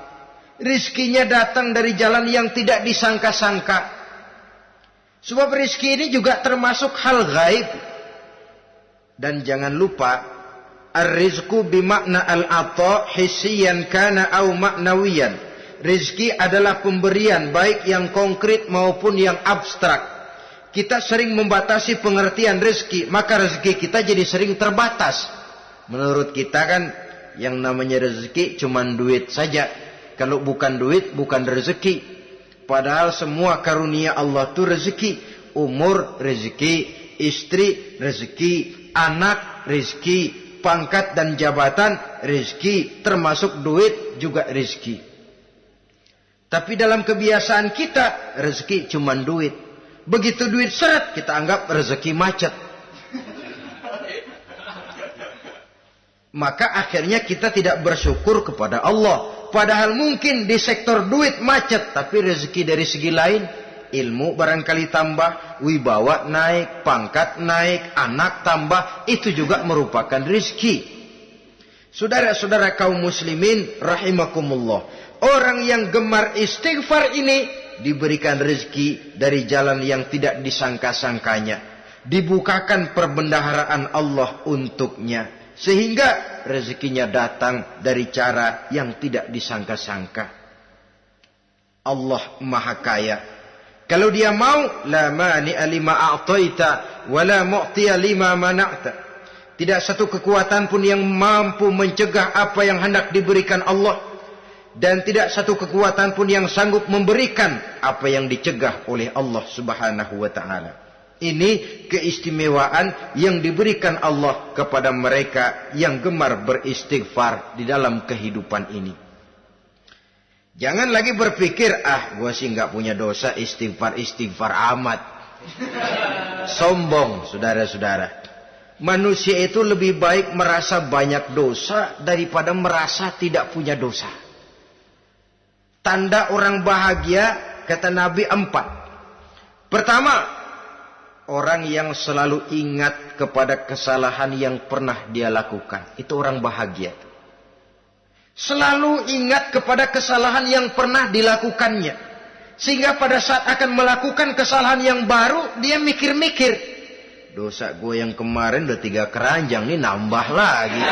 Rizkinya datang dari jalan yang tidak disangka-sangka. Sebab rizki ini juga termasuk hal gaib. Dan jangan lupa, ar-rizku bimakna al-ata hissiyan kana au ma'nawiyan. Rizki adalah pemberian baik yang konkret maupun yang abstrak. Kita sering membatasi pengertian rezeki, maka rezeki kita jadi sering terbatas. Menurut kita kan yang namanya rezeki cuma duit saja. Kalau bukan duit bukan rezeki. Padahal semua karunia Allah itu rezeki. Umur rezeki, istri rezeki, anak rezeki, pangkat dan jabatan rezeki, termasuk duit juga rezeki. Tapi dalam kebiasaan kita rezeki cuma duit. Begitu duit seret, kita anggap rezeki macet. Maka akhirnya kita tidak bersyukur kepada Allah. Padahal mungkin di sektor duit macet, tapi rezeki dari segi lain, ilmu barangkali tambah, wibawa naik, pangkat naik, anak tambah, itu juga merupakan rezeki. Saudara-saudara kaum muslimin rahimakumullah. Orang yang gemar istighfar ini diberikan rezeki dari jalan yang tidak disangka-sangkanya. Dibukakan perbendaharaan Allah untuknya. Sehingga rezekinya datang dari cara yang tidak disangka-sangka. Allah Maha Kaya. Kalau dia mau, la mani'a lima a'taita wa la mu'tiya lima mana'ta. Tidak satu kekuatan pun yang mampu mencegah apa yang hendak diberikan Allah. Dan tidak satu kekuatan pun yang sanggup memberikan apa yang dicegah oleh Allah Subhanahu wa ta'ala. Ini keistimewaan yang diberikan Allah kepada mereka yang gemar beristighfar di dalam kehidupan ini. Jangan lagi berpikir, gua sih nggak punya dosa, istighfar amat. Sombong, saudara-saudara. Manusia itu lebih baik merasa banyak dosa daripada merasa tidak punya dosa. Tanda orang bahagia, kata Nabi 4. Pertama, orang yang selalu ingat kepada kesalahan yang pernah dia lakukan. Itu orang bahagia. Selalu ingat kepada kesalahan yang pernah dilakukannya. Sehingga pada saat akan melakukan kesalahan yang baru, dia mikir-mikir. Dosa gue yang kemarin udah 3 keranjang, nih nambah lagi.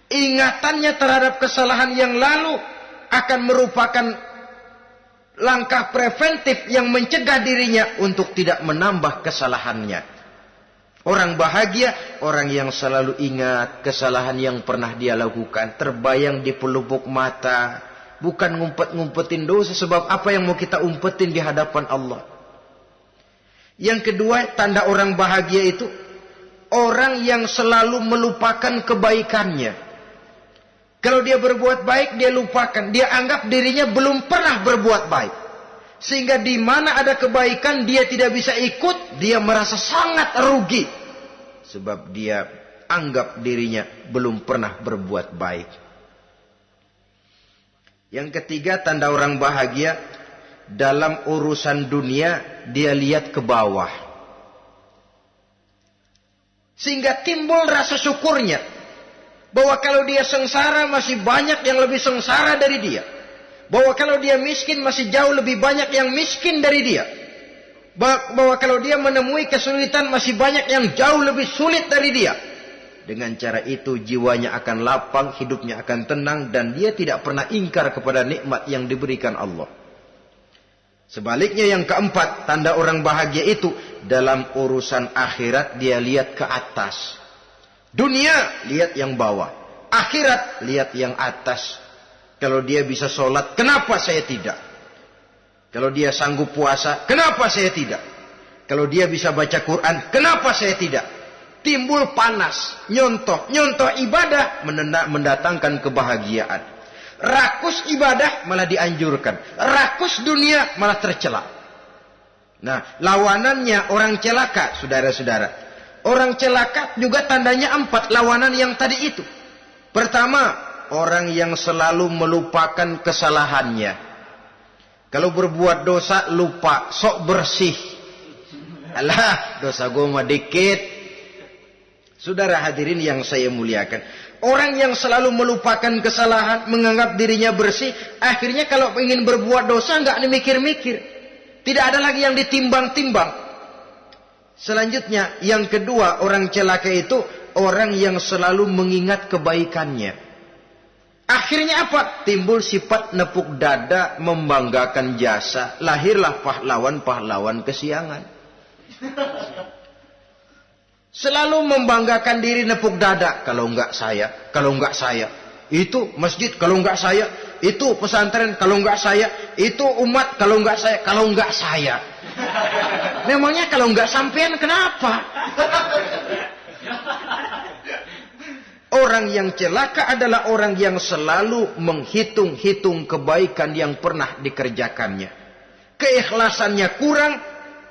Ingatannya terhadap kesalahan yang lalu akan merupakan langkah preventif yang mencegah dirinya untuk tidak menambah kesalahannya. Orang bahagia, orang yang selalu ingat kesalahan yang pernah dia lakukan, terbayang di pelupuk mata, bukan ngumpet-ngumpetin dosa, sebab apa yang mau kita umpetin di hadapan Allah. Yang kedua, tanda orang bahagia itu orang yang selalu melupakan kebaikannya. Kalau dia berbuat baik, dia lupakan. Dia anggap dirinya belum pernah berbuat baik. Sehingga di mana ada kebaikan, dia tidak bisa ikut. Dia merasa sangat rugi. Sebab dia anggap dirinya belum pernah berbuat baik. Yang ketiga, tanda orang bahagia. Dalam urusan dunia, dia lihat ke bawah. Sehingga timbul rasa syukurnya. Bahwa kalau dia sengsara masih banyak yang lebih sengsara dari dia. Bahwa kalau dia miskin masih jauh lebih banyak yang miskin dari dia. Bahwa kalau dia menemui kesulitan masih banyak yang jauh lebih sulit dari dia. Dengan cara itu jiwanya akan lapang, hidupnya akan tenang, dan dia tidak pernah ingkar kepada nikmat yang diberikan Allah. Sebaliknya yang keempat, tanda orang bahagia itu dalam urusan akhirat dia lihat ke atas. Dunia, lihat yang bawah. Akhirat, lihat yang atas. Kalau dia bisa sholat, kenapa saya tidak? Kalau dia sanggup puasa, kenapa saya tidak? Kalau dia bisa baca Quran, kenapa saya tidak? Timbul panas, nyontoh ibadah mendatangkan kebahagiaan. Rakus ibadah malah dianjurkan. Rakus dunia malah tercela. Nah, lawanannya orang celaka, saudara-saudara. Orang celaka juga tandanya 4 lawanan yang tadi itu. Pertama, orang yang selalu melupakan kesalahannya. Kalau berbuat dosa lupa, sok bersih. Alah, dosa gue mah dikit. Saudara hadirin yang saya muliakan, orang yang selalu melupakan kesalahan, menganggap dirinya bersih, akhirnya kalau ingin berbuat dosa nggak mikir-mikir. Tidak ada lagi yang ditimbang-timbang. Selanjutnya, yang kedua, orang celaka itu orang yang selalu mengingat kebaikannya. Akhirnya apa? Timbul sifat nepuk dada, membanggakan jasa. Lahirlah pahlawan-pahlawan kesiangan. Selalu membanggakan diri, nepuk dada. Kalau enggak saya, kalau enggak saya. Itu masjid, kalau enggak saya. Itu pesantren, kalau enggak saya. Itu umat, kalau enggak saya. Kalau enggak saya. Memangnya kalau enggak sampean kenapa? Orang yang celaka adalah orang yang selalu menghitung-hitung kebaikan yang pernah dikerjakannya. Keikhlasannya kurang,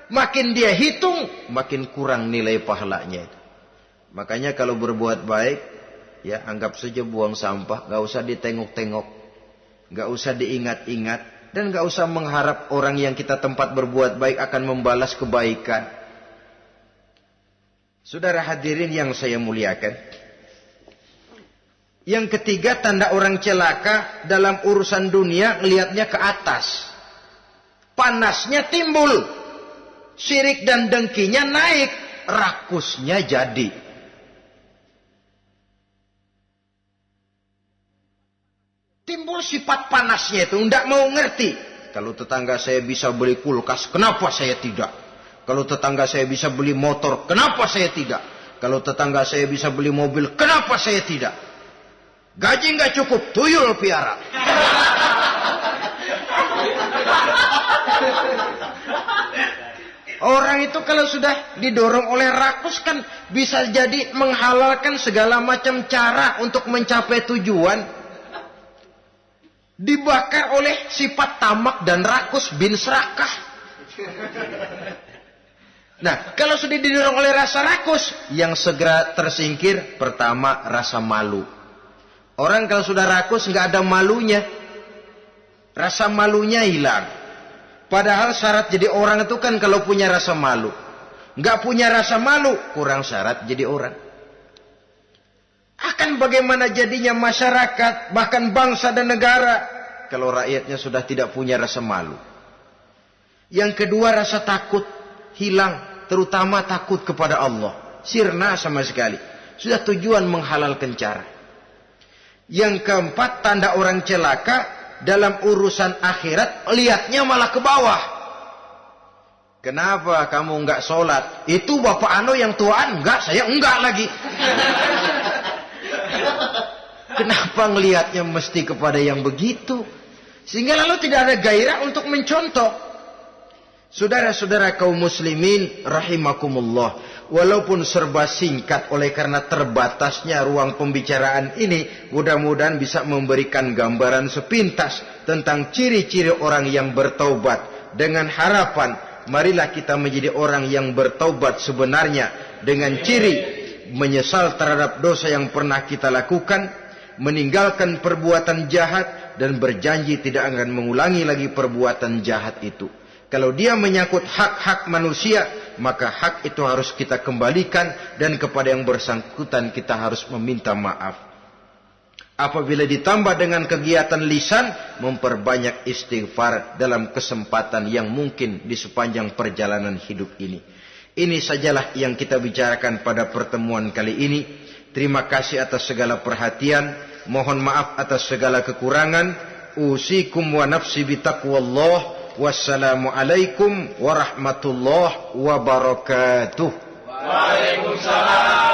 makin dia hitung, makin kurang nilai pahalanya. Makanya kalau berbuat baik, ya anggap saja buang sampah, gak usah ditengok-tengok, gak usah diingat-ingat, dan gak usah mengharap orang yang kita tempat berbuat baik akan membalas kebaikan. Saudara hadirin yang saya muliakan, yang ketiga, tanda orang celaka dalam urusan dunia, ngelihatnya ke atas. Panasnya timbul. Syirik dan dengkinya naik. Rakusnya jadi. Timbul sifat panasnya itu. Tidak mau ngerti. Kalau tetangga saya bisa beli kulkas, kenapa saya tidak? Kalau tetangga saya bisa beli motor, kenapa saya tidak? Kalau tetangga saya bisa beli mobil, kenapa saya tidak? Gaji nggak cukup, tuyul piara. Orang itu kalau sudah didorong oleh rakus kan bisa jadi menghalalkan segala macam cara untuk mencapai tujuan. Dibakar oleh sifat tamak dan rakus bin serakah. Nah, kalau sudah didorong oleh rasa rakus, yang segera tersingkir pertama rasa malu. Orang kalau sudah rakus nggak ada malunya, rasa malunya hilang. Padahal syarat jadi orang itu kan kalau punya rasa malu. Nggak punya rasa malu, kurang syarat jadi orang. Akan bagaimana jadinya masyarakat, bahkan bangsa dan negara, kalau rakyatnya sudah tidak punya rasa malu. Yang kedua, rasa takut hilang, terutama takut kepada Allah. Sirna sama sekali. Sudah tujuan menghalalkan cara. Yang keempat, tanda orang celaka dalam urusan akhirat, lihatnya malah ke bawah. Kenapa kamu enggak sholat? Itu bapak anu yang tuaan, enggak, saya enggak lagi. Kenapa ngelihatnya mesti kepada yang begitu? Sehingga lalu tidak ada gairah untuk mencontoh. Saudara-saudara kaum muslimin rahimakumullah, walaupun serba singkat oleh karena terbatasnya ruang pembicaraan ini, mudah-mudahan bisa memberikan gambaran sepintas tentang ciri-ciri orang yang bertaubat. Dengan harapan, marilah kita menjadi orang yang bertaubat sebenarnya, dengan ciri menyesal terhadap dosa yang pernah kita lakukan, meninggalkan perbuatan jahat, dan berjanji tidak akan mengulangi lagi perbuatan jahat itu. Kalau dia menyangkut hak-hak manusia, maka hak itu harus kita kembalikan, dan kepada yang bersangkutan kita harus meminta maaf. Apabila ditambah dengan kegiatan lisan, memperbanyak istighfar dalam kesempatan yang mungkin di sepanjang perjalanan hidup ini. Ini sajalah yang kita bicarakan pada pertemuan kali ini. Terima kasih atas segala perhatian. Mohon maaf atas segala kekurangan. Usikum wa nafsi bitaqwallah. Wassalamualaikum warahmatullahi wabarakatuh. Waalaikumsalam.